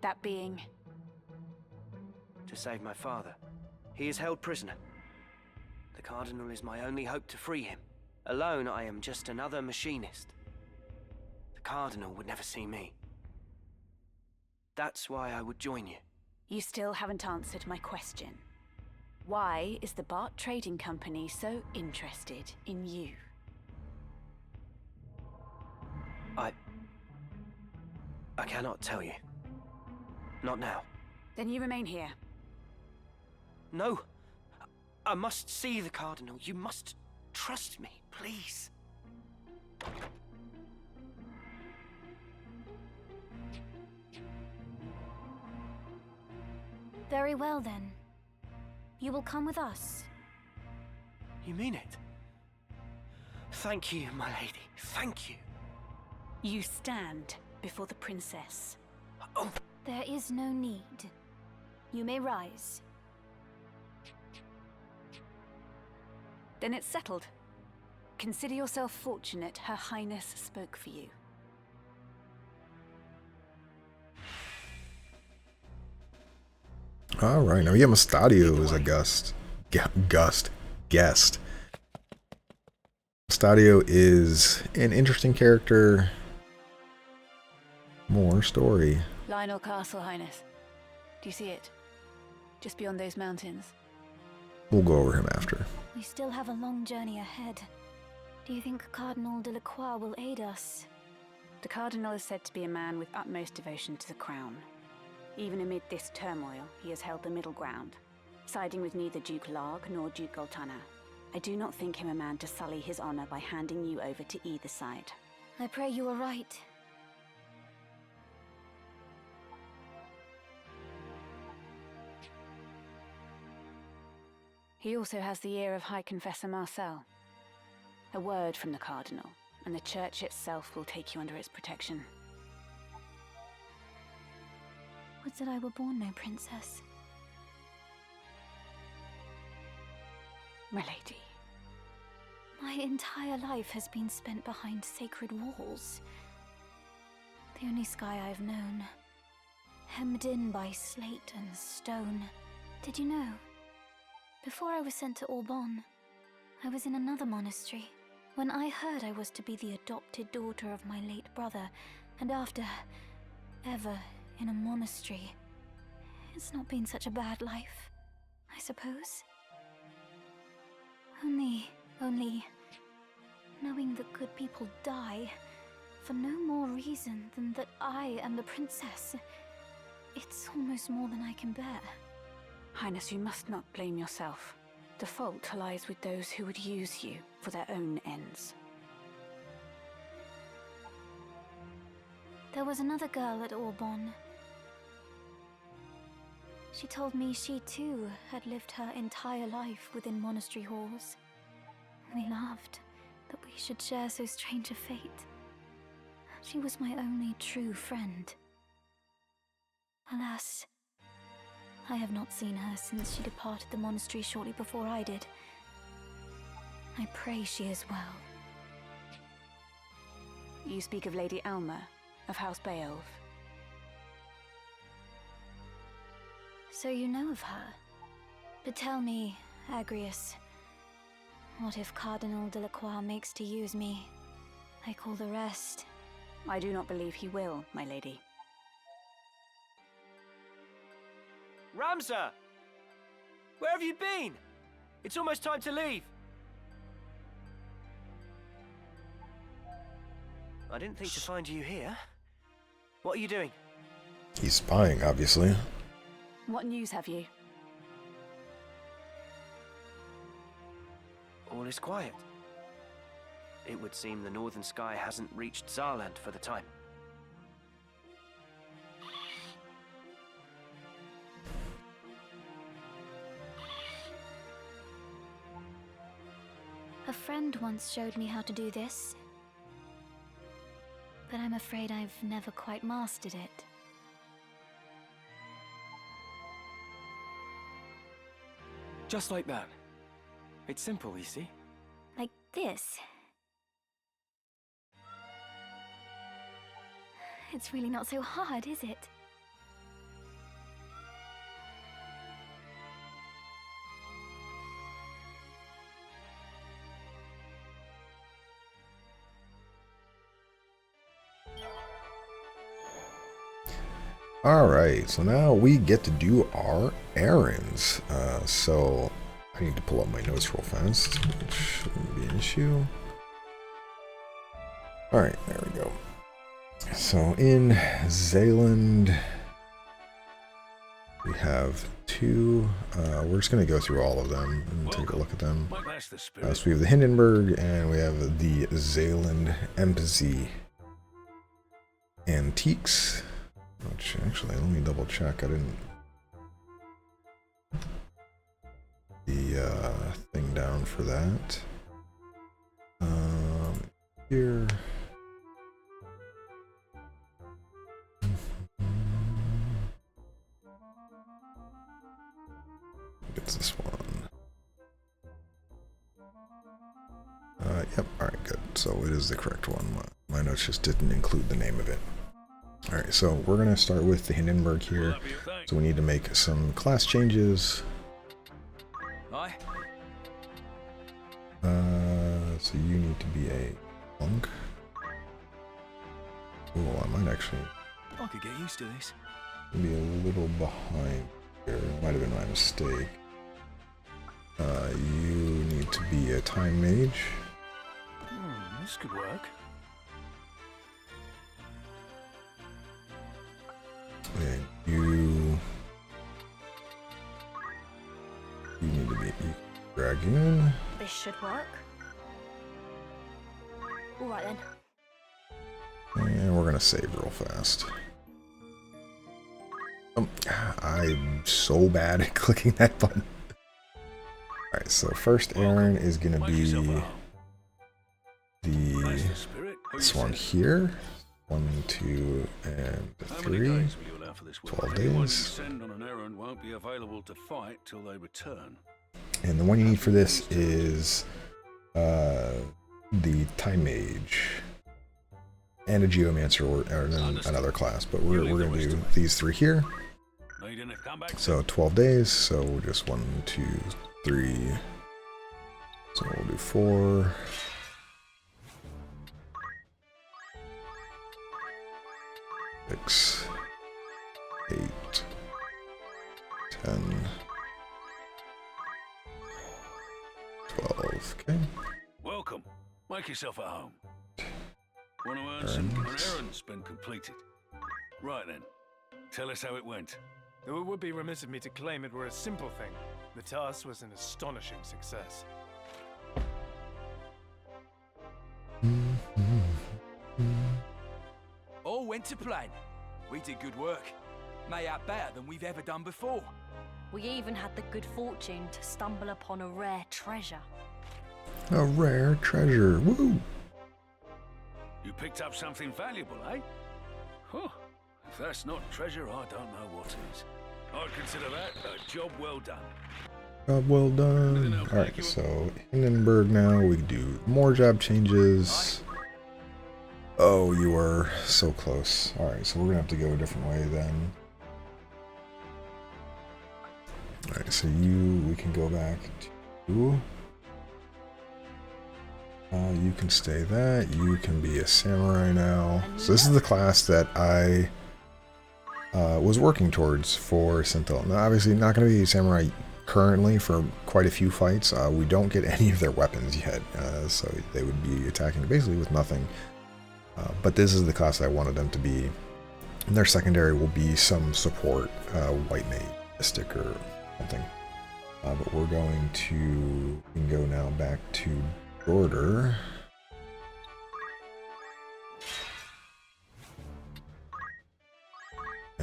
That being? To save my father. He is held prisoner. The Cardinal is my only hope to free him. Alone, I am just another machinist. The Cardinal would never see me. That's why I would join you. You still haven't answered my question. Why is the Bart Trading Company so interested in you? I cannot tell you. Not now. Then you remain here. No. I must see the Cardinal. You must trust me, please. Very well then. You will come with us. You mean it? Thank you, my lady. Thank you. You stand before the princess. Oh, There is no need. You may rise. Then it's settled. Consider yourself fortunate Her Highness spoke for you. Alright, now we have Stadio as a guest. Guest. Stadio is an interesting character. More story. Lionel Castle, Highness. Do you see it? Just beyond those mountains. We'll go over him after. We still have a long journey ahead. Do you think Cardinal Delacroix will aid us? The Cardinal is said to be a man with utmost devotion to the crown. Even amid this turmoil, he has held the middle ground, siding with neither Duke Larg nor Duke Goltana. I do not think him a man to sully his honor by handing you over to either side. I pray you are right. He also has the ear of High Confessor Marcel. A word from the Cardinal, and the Church itself will take you under its protection. Would that I were born no princess. My lady. My entire life has been spent behind sacred walls. The only sky I've known. Hemmed in by slate and stone. Did you know? Before I was sent to Auban, I was in another monastery. When I heard I was to be the adopted daughter of my late brother, and after, ever in a monastery, it's not been such a bad life, I suppose. Only knowing that good people die for no more reason than that I am the princess, it's almost more than I can bear. Highness, you must not blame yourself. The fault lies with those who would use you for their own ends. There was another girl at Auban. She told me she too had lived her entire life within monastery halls. We laughed that we should share so strange a fate. She was my only true friend. Alas, I have not seen her since she departed the monastery shortly before I did. I pray she is well. You speak of Lady Alma, of House Beowulf. So you know of her? But tell me, Agrius, what if Cardinal Delacroix makes to use me, like all the rest? I do not believe he will, my lady. Ramza! Where have you been? It's almost time to leave. I didn't think to find you here. What are you doing? He's spying, obviously. What news have you? All is quiet. It would seem the northern sky hasn't reached Zaland for the time. A friend once showed me how to do this, but I'm afraid I've never quite mastered it. Just like that. It's simple, you see. Like this. It's really not so hard, is it? Alright, so now we get to do our errands. So I need to pull up my notes real fast, which shouldn't be an issue. Alright, there we go. So in Zaland, we have two. We're just going to go through all of them and take a look at them. So we have the Hindenburg and we have the Zaland Embassy Antiques. Which actually, let me double check. I didn't the thing down for that. Here. It's this one. Yep. All right. Good. So it is the correct one. My notes just didn't include the name of it. Alright, so we're going to start with the Hindenburg here. So we need to make some class changes. Aye. So you need to be a monk. Oh, I might actually I could get used to this. be a little behind here. It might have been my mistake. You need to be a time mage. This could work. And you need to be a dragoon. This should work. Alright then. And we're gonna save real fast. I'm so bad at clicking that button. Alright, so first errand is gonna be this one here. 1, 2, and 3. 12 days. And the one you need for this is the Time Mage and a Geomancer or then another class, but we're going to do these three here. So 12 days, so just 1, 2, 3. So we'll do 4. 6, 8, 10, 12. Okay. Welcome. Make yourself at home. Want to earn some errands been completed. Right then. Tell us how it went. Though it would be remiss of me to claim it were a simple thing, the task was an astonishing success. All went to plan. We did good work. May out better than we've ever done before. We even had the good fortune to stumble upon a rare treasure. A rare treasure. Woo! You picked up something valuable, eh? Huh. If that's not treasure, I don't know what is. I'd consider that a job well done. Job well done. Alright, so Hindenburg now. We do more job changes. Oh, you were so close. Alright, so we're going to have to go a different way then. Alright, so we can go back to... you can stay that. You can be a samurai now. So this is the class that I was working towards for Sintel. Now, obviously not going to be a samurai currently for quite a few fights. We don't get any of their weapons yet, so they would be attacking basically with nothing. But this is the class I wanted them to be. And their secondary will be some support, white mage, mystic, or something. But we're going to go now back to Border.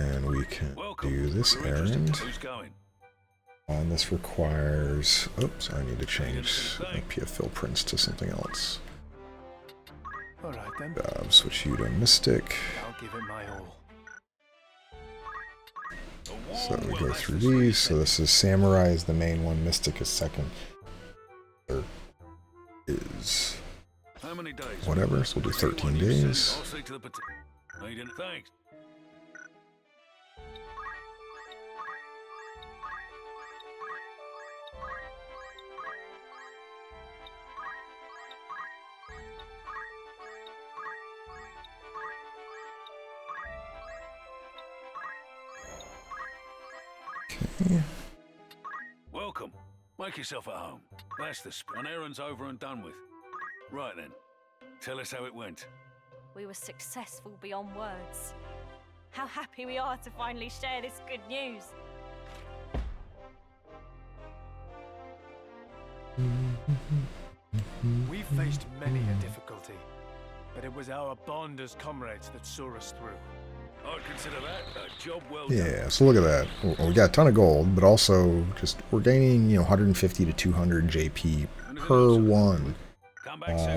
And we can do this errand. Who's going? And this requires... Oops, I need to change PFL prints to something else. All right then. Switch you to Mystic. I'll give it my all. So we go through these. So this is Samurai is the main one, Mystic is second. Third is How many days? whatever, so we'll do 13 days. I'll see to the thanks. Okay. Welcome. Make yourself at home. That's the an errand's over and done with. Right then. Tell us how it went. We were successful beyond words. How happy we are to finally share this good news. We faced many a difficulty, but it was our bond as comrades that saw us through. I'd consider that a job well done. Yeah, so look at that. Well, we got a ton of gold, but also just we're gaining, 150 to 200 JP per one,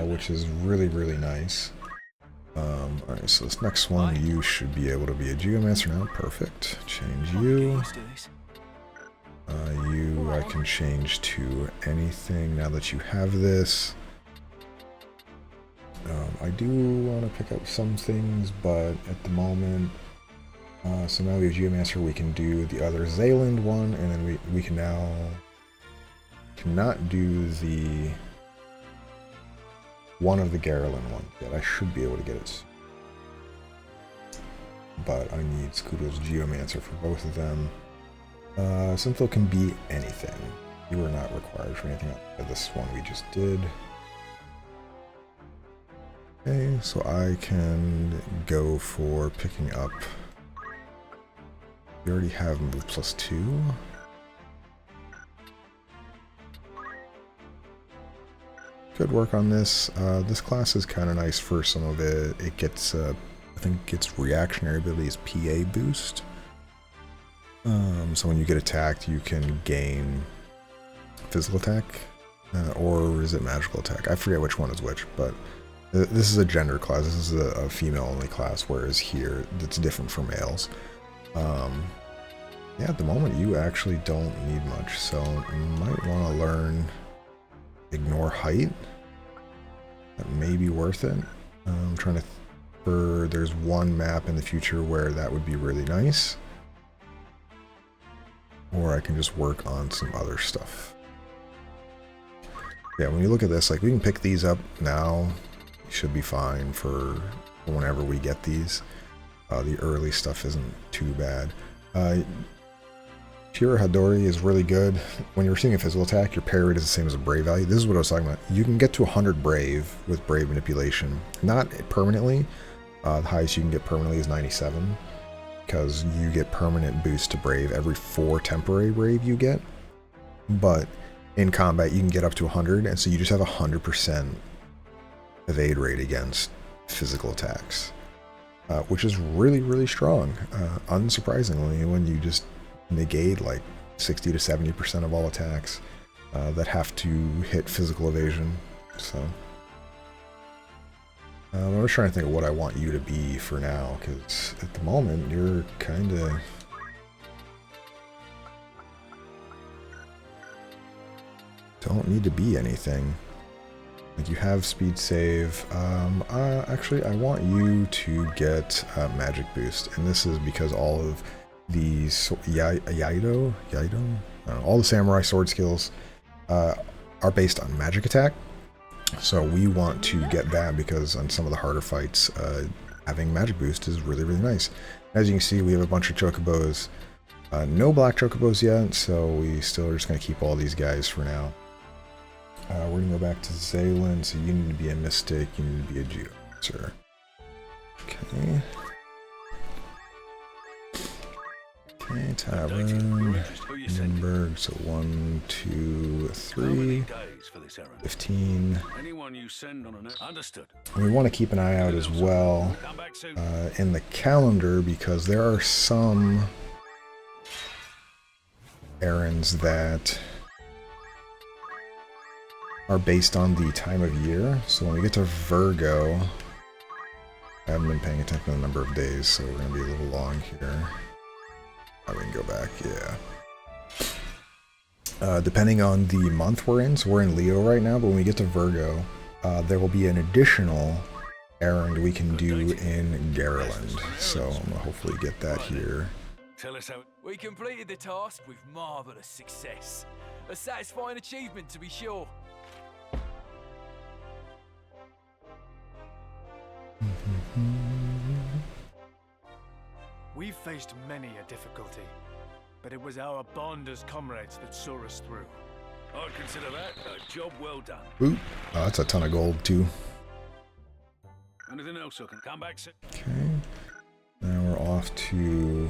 which is really, really nice. Alright, so this next one, you should be able to be a Geomancer now. Perfect. Change you. You, I can change to anything now that you have this. I do want to pick up some things, but at the moment, so now we have Geomancer, we can do the other Zaland one, and then we can now cannot do the one of the Garland ones yet. I should be able to get it, but I need Scudo's Geomancer for both of them. Synthil can be anything. You are not required for anything else. This one we just did. Okay, so I can go for picking up. We already have move +2. Could work on this. This class is kind of nice for some of it. It gets, I think its reactionary ability is PA boost. So when you get attacked, you can gain physical attack, or is it magical attack? I forget which one is which, but this is a gender class. This is a female-only class, whereas here, it's different for males. Yeah, at the moment, you actually don't need much, so you might want to learn Ignore Height. That may be worth it. I'm trying to... there's one map in the future where that would be really nice. Or I can just work on some other stuff. Yeah, when you look at this, like, we can pick these up now. Should be fine for whenever we get these. The early stuff isn't too bad. Pure Hadori is really good. When you're receiving a physical attack, your parry rate is the same as a brave value. This is what I was talking about. You can get to 100 brave with brave manipulation. Not permanently. The highest you can get permanently is 97. Because you get permanent boost to brave every 4 temporary brave you get. But in combat, you can get up to 100, and so you just have 100% evade rate against physical attacks. Which is really, really strong. Unsurprisingly, when you just negate like 60 to 70% of all attacks that have to hit physical evasion. So I'm just trying to think of what I want you to be for now, because at the moment you're kind of don't need to be anything. Like, you have speed save. Actually, I want you to get magic boost, and this is because all of these all the samurai sword skills are based on magic attack. So we want to get that because on some of the harder fights, having magic boost is really, really nice. As you can see, we have a bunch of chocobos. No black chocobos yet, so we still are just going to keep all these guys for now. We're going to go back to Zaland, so you need to be a Mystic, you need to be a Geomancer. Okay. Okay, Tavern, Nürnberg, so 1, 2, 3, 15. Anyone you send on an understood. And we want to keep an eye out as well in the calendar, because there are some errands that are based on the time of year. So when we get to Virgo, I haven't been paying attention to the number of days, so we're going to be a little long here. We can go back, yeah. Depending on the month we're in, so we're in Leo right now, but when we get to Virgo, there will be an additional errand we can do in Zaland. So I'm going to hopefully get that here. Tell us how. We completed the task with marvelous success. A satisfying achievement, to be sure. We've faced many a difficulty, but it was our bond as comrades that saw us through. I'd consider that a job well done. Ooh, that's a ton of gold too. Anything else I can come back to? Okay, now we're off to...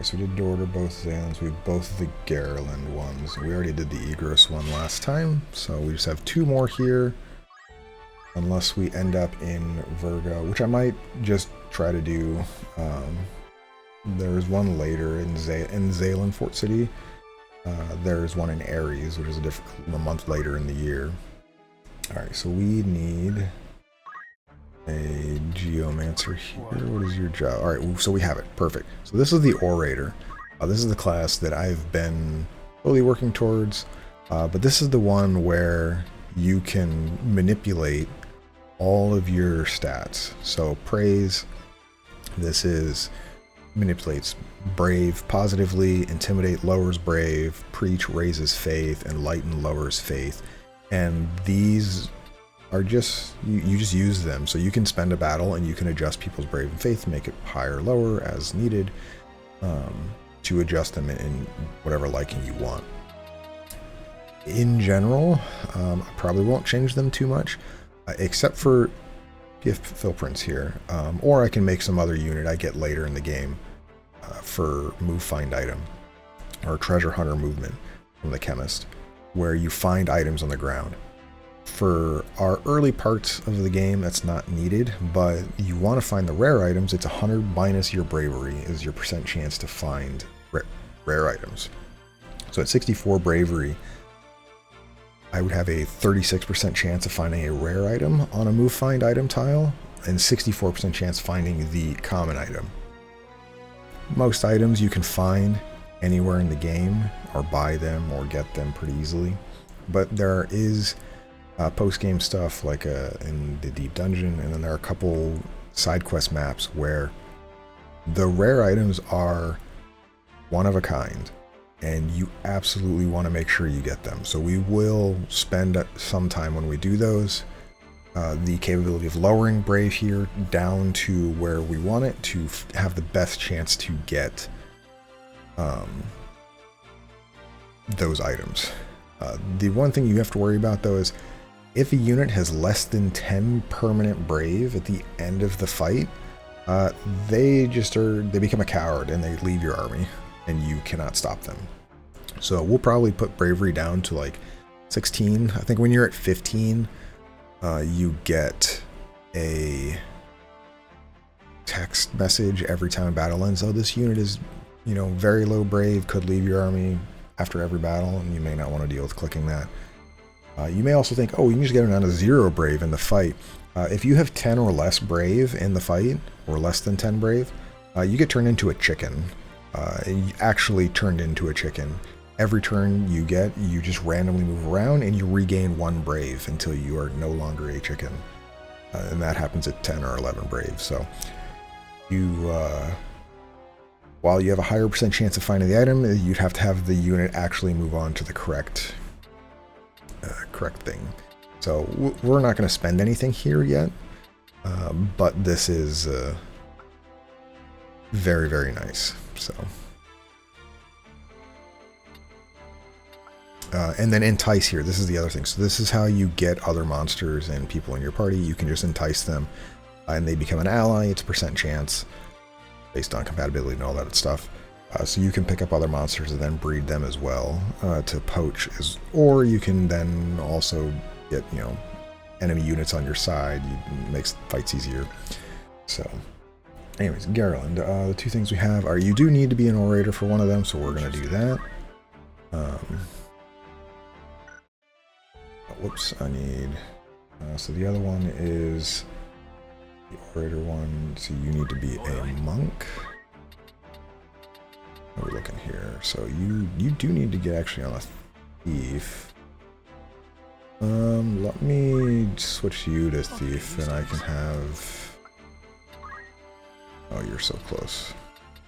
So we did Dorder, both Zalands, we have both the Zaland ones. We already did the Egros one last time, so we just have 2 more here. Unless we end up in Virgo, which I might just try to do. There's one later in Zaland Fort City. There's one in Aries, which is a month later in the year. Alright, so we need a Geomancer here. What is your job? Alright, so we have it. Perfect. So this is the Orator. This is the class that I've been slowly working towards. But this is the one where you can manipulate all of your stats. So praise, this is manipulates brave positively, intimidate lowers brave, preach raises faith, and lighten lowers faith. And these are just, you just use them. So you can spend a battle and you can adjust people's brave and faith, make it higher or lower as needed, to adjust them in whatever liking you want. In general, I probably won't change them too much. Except for gift fill-prints here, or I can make some other unit I get later in the game for move find item, or treasure hunter movement from the chemist, where you find items on the ground. For our early parts of the game, that's not needed, but you want to find the rare items. It's 100 minus your bravery is your % chance to find rare items. So at 64 bravery, I would have a 36% chance of finding a rare item on a move find item tile, and 64% chance finding the common item. Most items you can find anywhere in the game, or buy them, or get them pretty easily. But there is post-game stuff like in the Deep Dungeon, and then there are a couple side quest maps where the rare items are one of a kind, and you absolutely want to make sure you get them. So we will spend some time when we do those. The capability of lowering Brave here down to where we want it to have the best chance to get those items. The one thing you have to worry about though is if a unit has less than 10 permanent Brave at the end of the fight, they become a coward and they leave your army and you cannot stop them. So we'll probably put bravery down to like 16. I think when you're at 15, you get a text message every time a battle ends. Oh, this unit is, very low brave, could leave your army after every battle, and you may not want to deal with clicking that. You may also think, oh, you can just get it down to 0 brave in the fight. If you have 10 or less brave in the fight, or less than 10 brave, you get turned into a chicken. Actually turned into a chicken. Every turn you get, you just randomly move around and you regain 1 brave until you are no longer a chicken. And that happens at 10 or 11 brave. So you, while you have a higher % chance of finding the item, you'd have to have the unit actually move on to the correct thing. So we're not going to spend anything here yet, but this is very, very nice. So, and then entice here. This is the other thing. So this is how you get other monsters and people in your party. You can just entice them, and they become an ally. It's a % chance. based on compatibility and all that stuff. So you can pick up other monsters and then breed them as well to poach, or you can then also get, you know, enemy units on your side. It makes fights easier. So, anyways, Garland. The two things we have are, you do need to be an orator for one of them, so we're gonna do that. Whoops, I need. So the other one is the orator one. So you need to be a monk. What are we looking here? So you do need to get actually on a thief. Let me switch you to thief, and I can have. Oh, you're so close.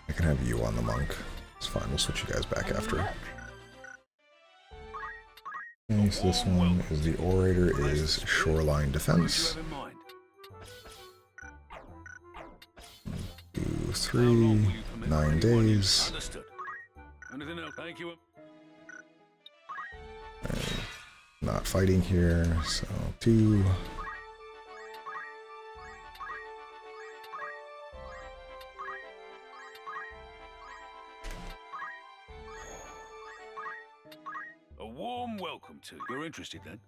I can have you on the monk. It's fine. We'll switch you guys back after. Okay, so this one is the orator is shoreline defense. 2, 3, 9 days. Not fighting here, so 2. A warm welcome to you. You're interested then?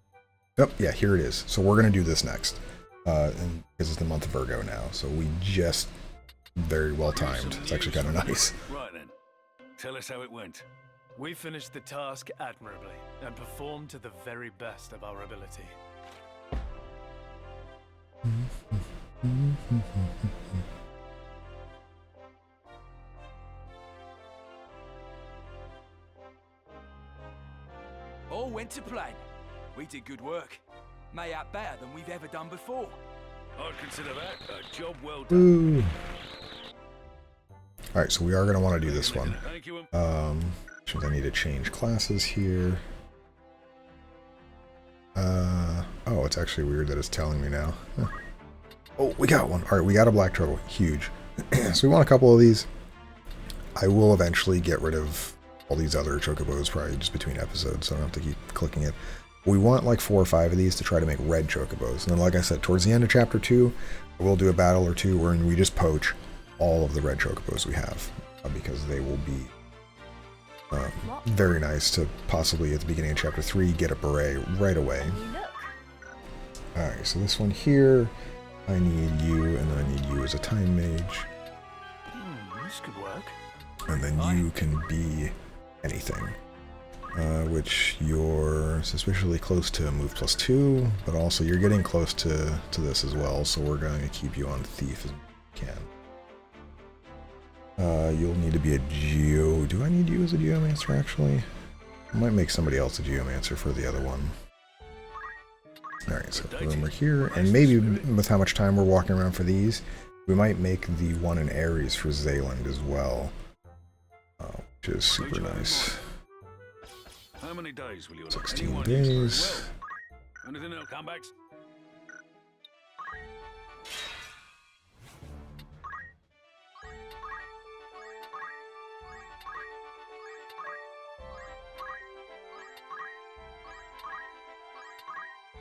Yep, yeah, here it is. So we're gonna do this next, and because it's the month of Virgo now, so we just very well timed. It's actually kind of nice. Right then, tell us how it went. We finished the task admirably and performed to the very best of our ability. All went to plan. We did good work. May out better than we've ever done before. I'd consider that a job well done. Ooh. Alright, so we are going to want to do this one. I need to change classes here. Oh, it's actually weird that it's telling me now. Huh. Oh, we got one. Alright, we got a black turtle. Huge. So we want a couple of these. I will eventually get rid of all these other chocobos, probably just between episodes, so I don't have to keep clicking it. We want like 4 or 5 of these to try to make red chocobos. And then, like I said, towards the end of chapter 2, we'll do a battle or two where we just poach all of the red chocobos we have, because they will be very nice to possibly at the beginning of chapter 3 get a beret right away. Alright, so this one here, I need you, and then I need you as a time mage. This could work. And then you can be anything. Which you're suspiciously close to move +2, but also you're getting close to this as well, so we're going to keep you on thief as we can. You'll need to be a geo. Do I need you as a geomancer actually? I might make somebody else a geomancer for the other one. Alright, so put them right here, and maybe with how much time we're walking around for these, we might make the one in Ares for Zaland as well, which is super nice. How many days will you 16 days. Anything else? Comebacks?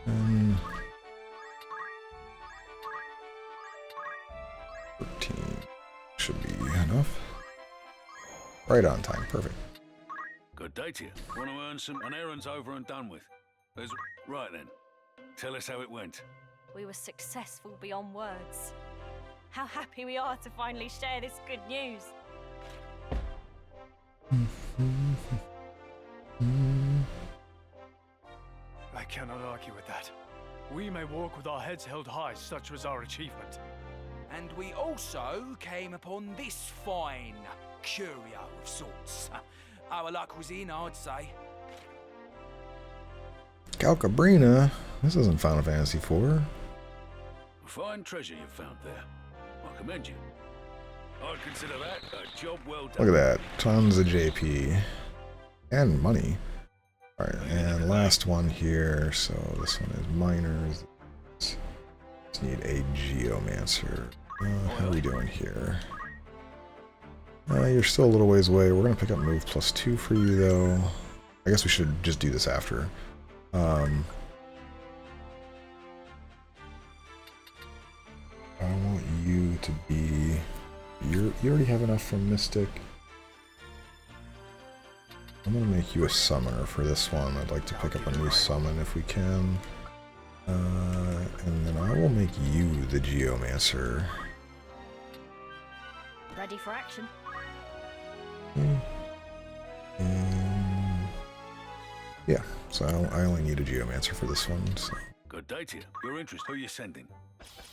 Um, 13 should be enough. Right on time, perfect. Good day to you. Want to earn some errands over and done with? Right then. Tell us how it went. We were successful beyond words. How happy we are to finally share this good news. I cannot argue with that. We may walk with our heads held high, such was our achievement. And we also came upon this fine curio of sorts. Our luck was in, I'd say. Calcabrina? This isn't Final Fantasy IV. Fine treasure you've found there. I commend you. I'd consider that a job well done. Look at that. Tons of JP. And money. Alright, and last one here. So this one is miners. Just need a geomancer. How are we doing here? You're still a little ways away. We're going to pick up move +2 for you, though. I guess we should just do this after. I want you to be You already have enough from Mystic. I'm gonna make you a summoner for this one. I'd like to pick up a new summon if we can. And then I will make you the Geomancer. Ready for action. And yeah, so I only need a Geomancer for this one. So. Good day to you. Your interest. Who are you sending?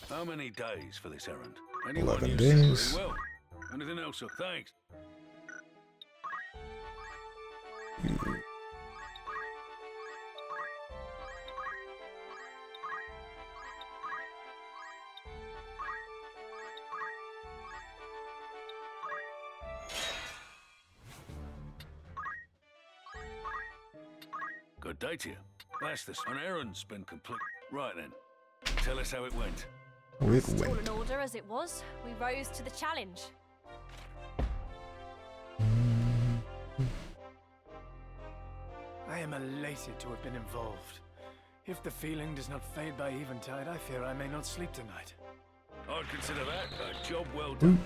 How many days for this errand? 11 days. Well. Anything else? Thanks. Good day to you. That's this. An errand's been complete. Right then. Tell us how it went. It's all in order as it was. We rose to the challenge. I am elated to have been involved. If the feeling does not fade by eventide, I fear I may not sleep tonight. I'd consider that a job well done.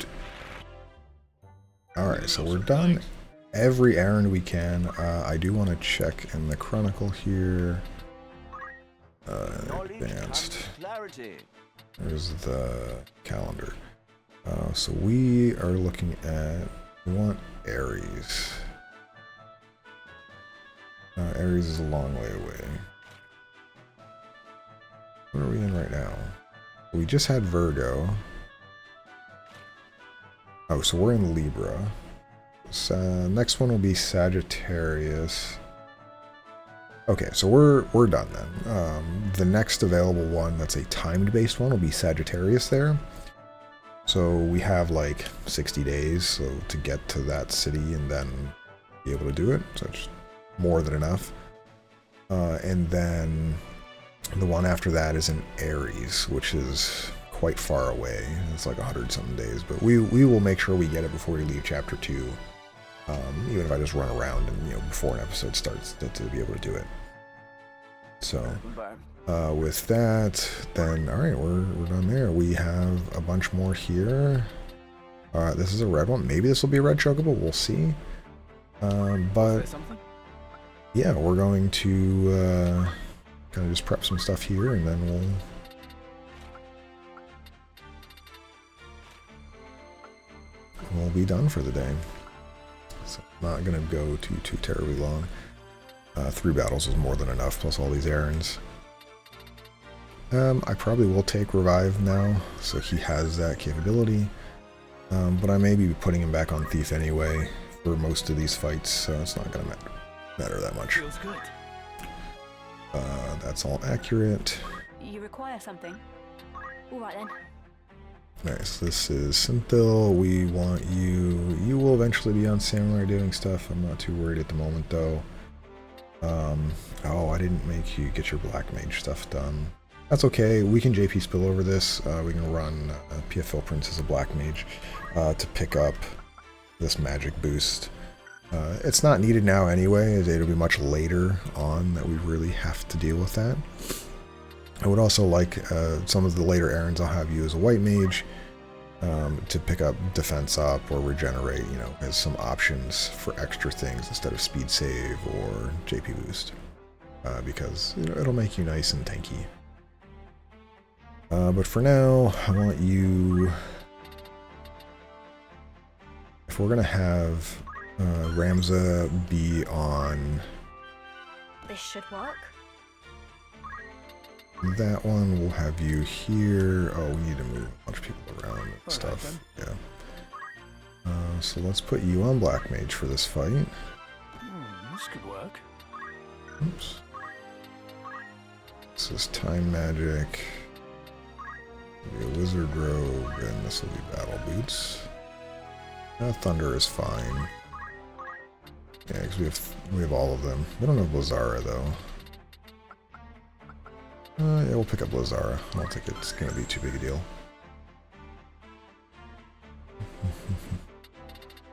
Alright, so we're done every errand we can. I do want to check in the Chronicle here. Advanced. There's the calendar. So we are looking at, we want Aries. Aries is a long way away. What are we in right now? We just had Virgo. Oh, so we're in Libra. Next one will be Sagittarius. Okay, so we're done then. The next available one that's a timed-based one will be Sagittarius there. So we have like 60 days so to get to that city and then be able to do it. So it's more than enough. And then the one after that is in Aries, which is quite far away. It's like 100-something days, but we will make sure we get it before we leave Chapter 2. Even if I just run around and, before an episode starts to be able to do it. So, with that, then, alright, we're done there. We have a bunch more here. This is a red one. Maybe this will be a red chocobo. We'll see. But, yeah, we're going to kind of just prep some stuff here, and then we'll be done for the day. So not going to go too terribly long. 3 battles is more than enough, plus all these errands. I probably will take Revive now, so he has that capability. But I may be putting him back on Thief anyway for most of these fights, so it's not going to matter that much. Feels good. That's all accurate. You require something? All right then. Nice, this is Cynthil. We want you. You will eventually be on Samurai doing stuff. I'm not too worried at the moment, though. Oh, I didn't make you get your Black Mage stuff done. That's okay. We can JP spill over this. We can run PFL Prince as a Black Mage to pick up this magic boost. It's not needed now anyway. It'll be much later on that we really have to deal with that. I would also like some of the later errands I'll have you as a White Mage to pick up defense up or regenerate, as some options for extra things instead of speed save or JP boost. Because it'll make you nice and tanky. But for now, I want you... If we're going to have Ramza be on... This should work. That one, we'll have you here. Oh, we need to move a bunch of people around and stuff. Right, yeah. So let's put you on Black Mage for this fight. This could work. Oops. This is Time Magic. Be a Wizard Robe, and this will be Battle Boots. Thunder is fine. Yeah, because we have all of them. We don't have Blazara though. Yeah, we'll pick up Blazara. I don't think it's going to be too big a deal.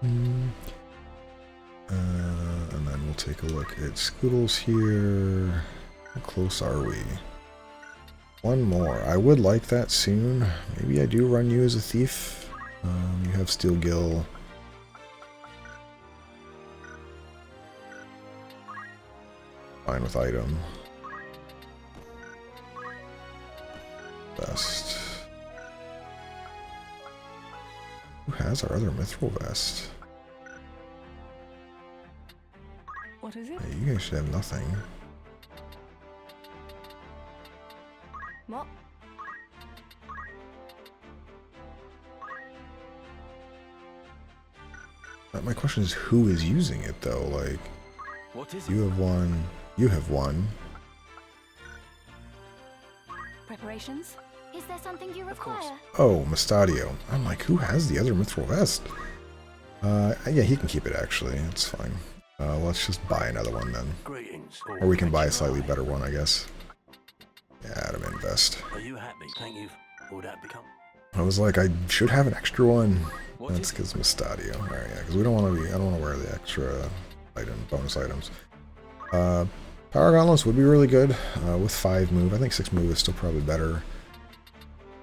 And then we'll take a look at Scoodles here. How close are we? One more. I would like that soon. Maybe I do run you as a thief. You have Steel Gill. Fine with item. Vest. Who has our other mithril vest? What is it? Yeah, you guys should have nothing. What? My question is, who is using it though? Like, What is you have one. You have one. Preparations? Is there something you require? Oh, Mustadio. I'm like, who has the other mithril vest? Yeah, he can keep it actually. It's fine. Let's just buy another one then. Greetings. Or we can buy a slightly better one, I guess. Yeah, add him in vest. Are you happy? Thank you. Will that become? I was like, I should have an extra one. What That's is because Mustadio. Alright, yeah, because we don't want to be. I don't want to wear the extra bonus items. Power Gauntlets would be really good with 5 move. I think 6 move is still probably better.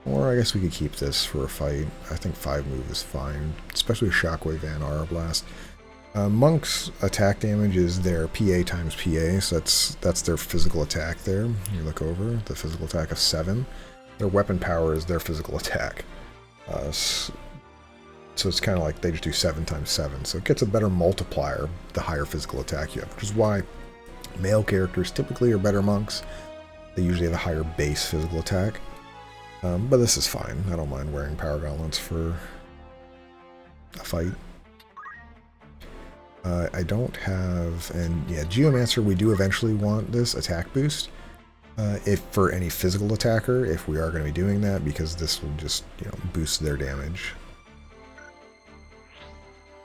Or I guess we could keep this for a fight. I think 5 move is fine, especially Shockwave and Aura Blast. Monk's attack damage is their PA times PA, so that's their physical attack there. You look over, the physical attack of 7. Their weapon power is their physical attack. So it's kind of like they just do 7 times 7. So it gets a better multiplier the higher physical attack you have, which is why male characters typically are better monks. They usually have a higher base physical attack. But this is fine. I don't mind wearing Power Gauntlets for a fight. I don't have, and yeah, Geomancer, we do eventually want this attack boost. If for any physical attacker, if we are going to be doing that, because this will just, boost their damage.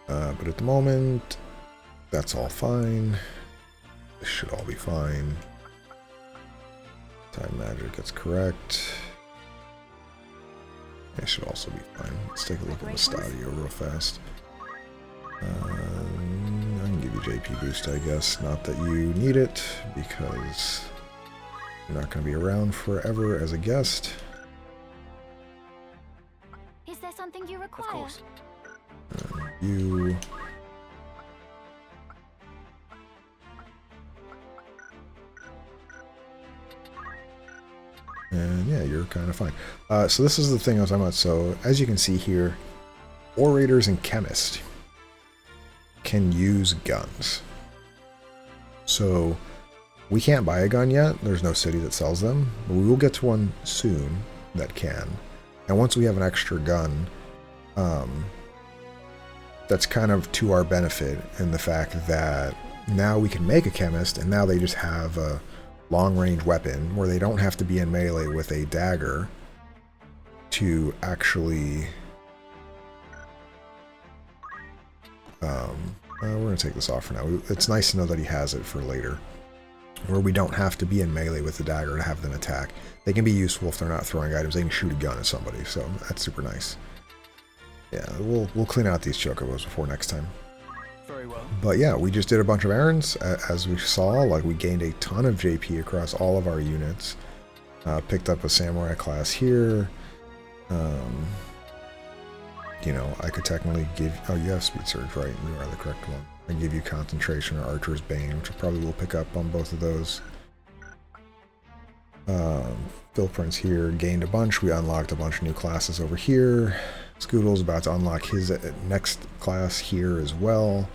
But at the moment, that's all fine. This should all be fine. Time magic, that's correct. It should also be fine. Let's take a look at Mustadio real fast. I can give you JP boost, I guess. Not that you need it, because you're not going to be around forever as a guest. Is there something you require? Of course. You... And yeah, you're kind of fine. So this is the thing I was talking about. So as you can see here, orators and chemists can use guns. So we can't buy a gun yet. There's no city that sells them, but we will get to one soon that can. And once we have an extra gun, that's kind of to our benefit in the fact that now we can make a chemist, and now they just have a long-range weapon where they don't have to be in melee with a dagger to actually... we're going to take this off for now. It's nice to know that he has it for later, where we don't have to be in melee with the dagger to have them attack. They can be useful if they're not throwing items. They can shoot a gun at somebody, so that's super nice. Yeah, we'll clean out these chocobos before next time. Very well. But yeah, we just did a bunch of errands. As we saw, like, we gained a ton of JP across all of our units. Picked up a samurai class here. I could technically give... Oh, you have speed surge, right? You are the correct one. I give you concentration or archer's bane, which I probably will pick up on both of those. Phil Prince here gained a bunch. We unlocked a bunch of new classes over here. Scoodle's about to unlock his next class here as well.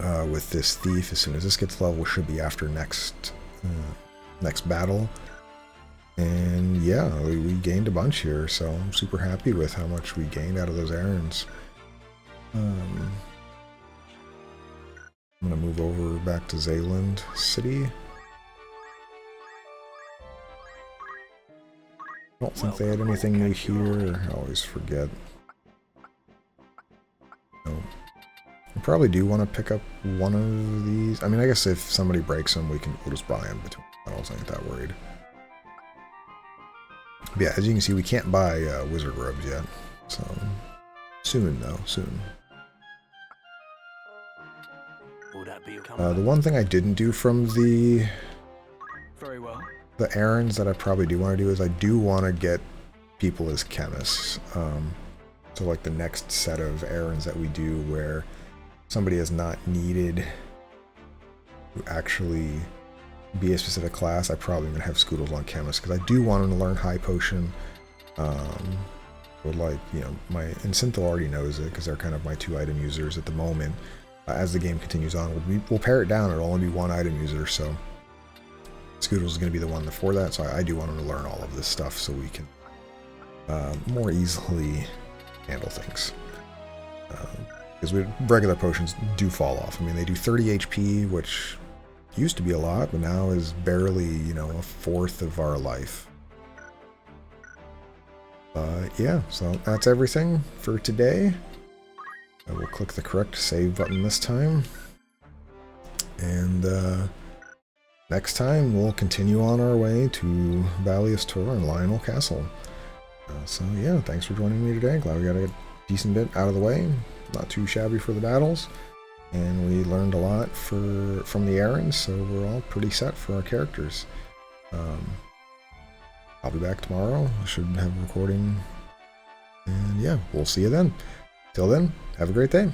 With this thief, as soon as this gets level, should be after next battle. And yeah, we gained a bunch here, so I'm super happy with how much we gained out of those errands. I'm gonna move over back to Zaland City. I don't think they had anything new here. I always forget. No. I probably do want to pick up one of these. I mean, I guess if somebody breaks them, we'll just buy them between. I don't think that worried. But yeah, as you can see, we can't buy wizard robes yet. So soon, though, soon. The one thing I didn't do from the Very well. the errands that I probably do want to do is I do want to get people as chemists. So like the next set of errands that we do where somebody is not needed to actually be a specific class, I probably gonna have Scoodles on Chemist because I do want him to learn High Potion. Would like, you know, and Syntho already knows it because they're kind of my 2 item users at the moment. As the game continues on, we'll pare it down. It'll only be 1 item user, so Scoodles is going to be the one for that. So I do want him to learn all of this stuff so we can more easily handle things. Because regular potions do fall off. I mean, they do 30 HP, which used to be a lot, but now is barely, you know, a fourth of our life. Yeah, so that's everything for today. I will click the correct save button this time. And next time we'll continue on our way to Ivalice Tor and Lionel Castle. So yeah, thanks for joining me today. Glad we got a decent bit out of the way. Not too shabby for the battles. And we learned a lot from the errands, so we're all pretty set for our characters. I'll be back tomorrow. I should have a recording. And yeah, we'll see you then. Till then, have a great day.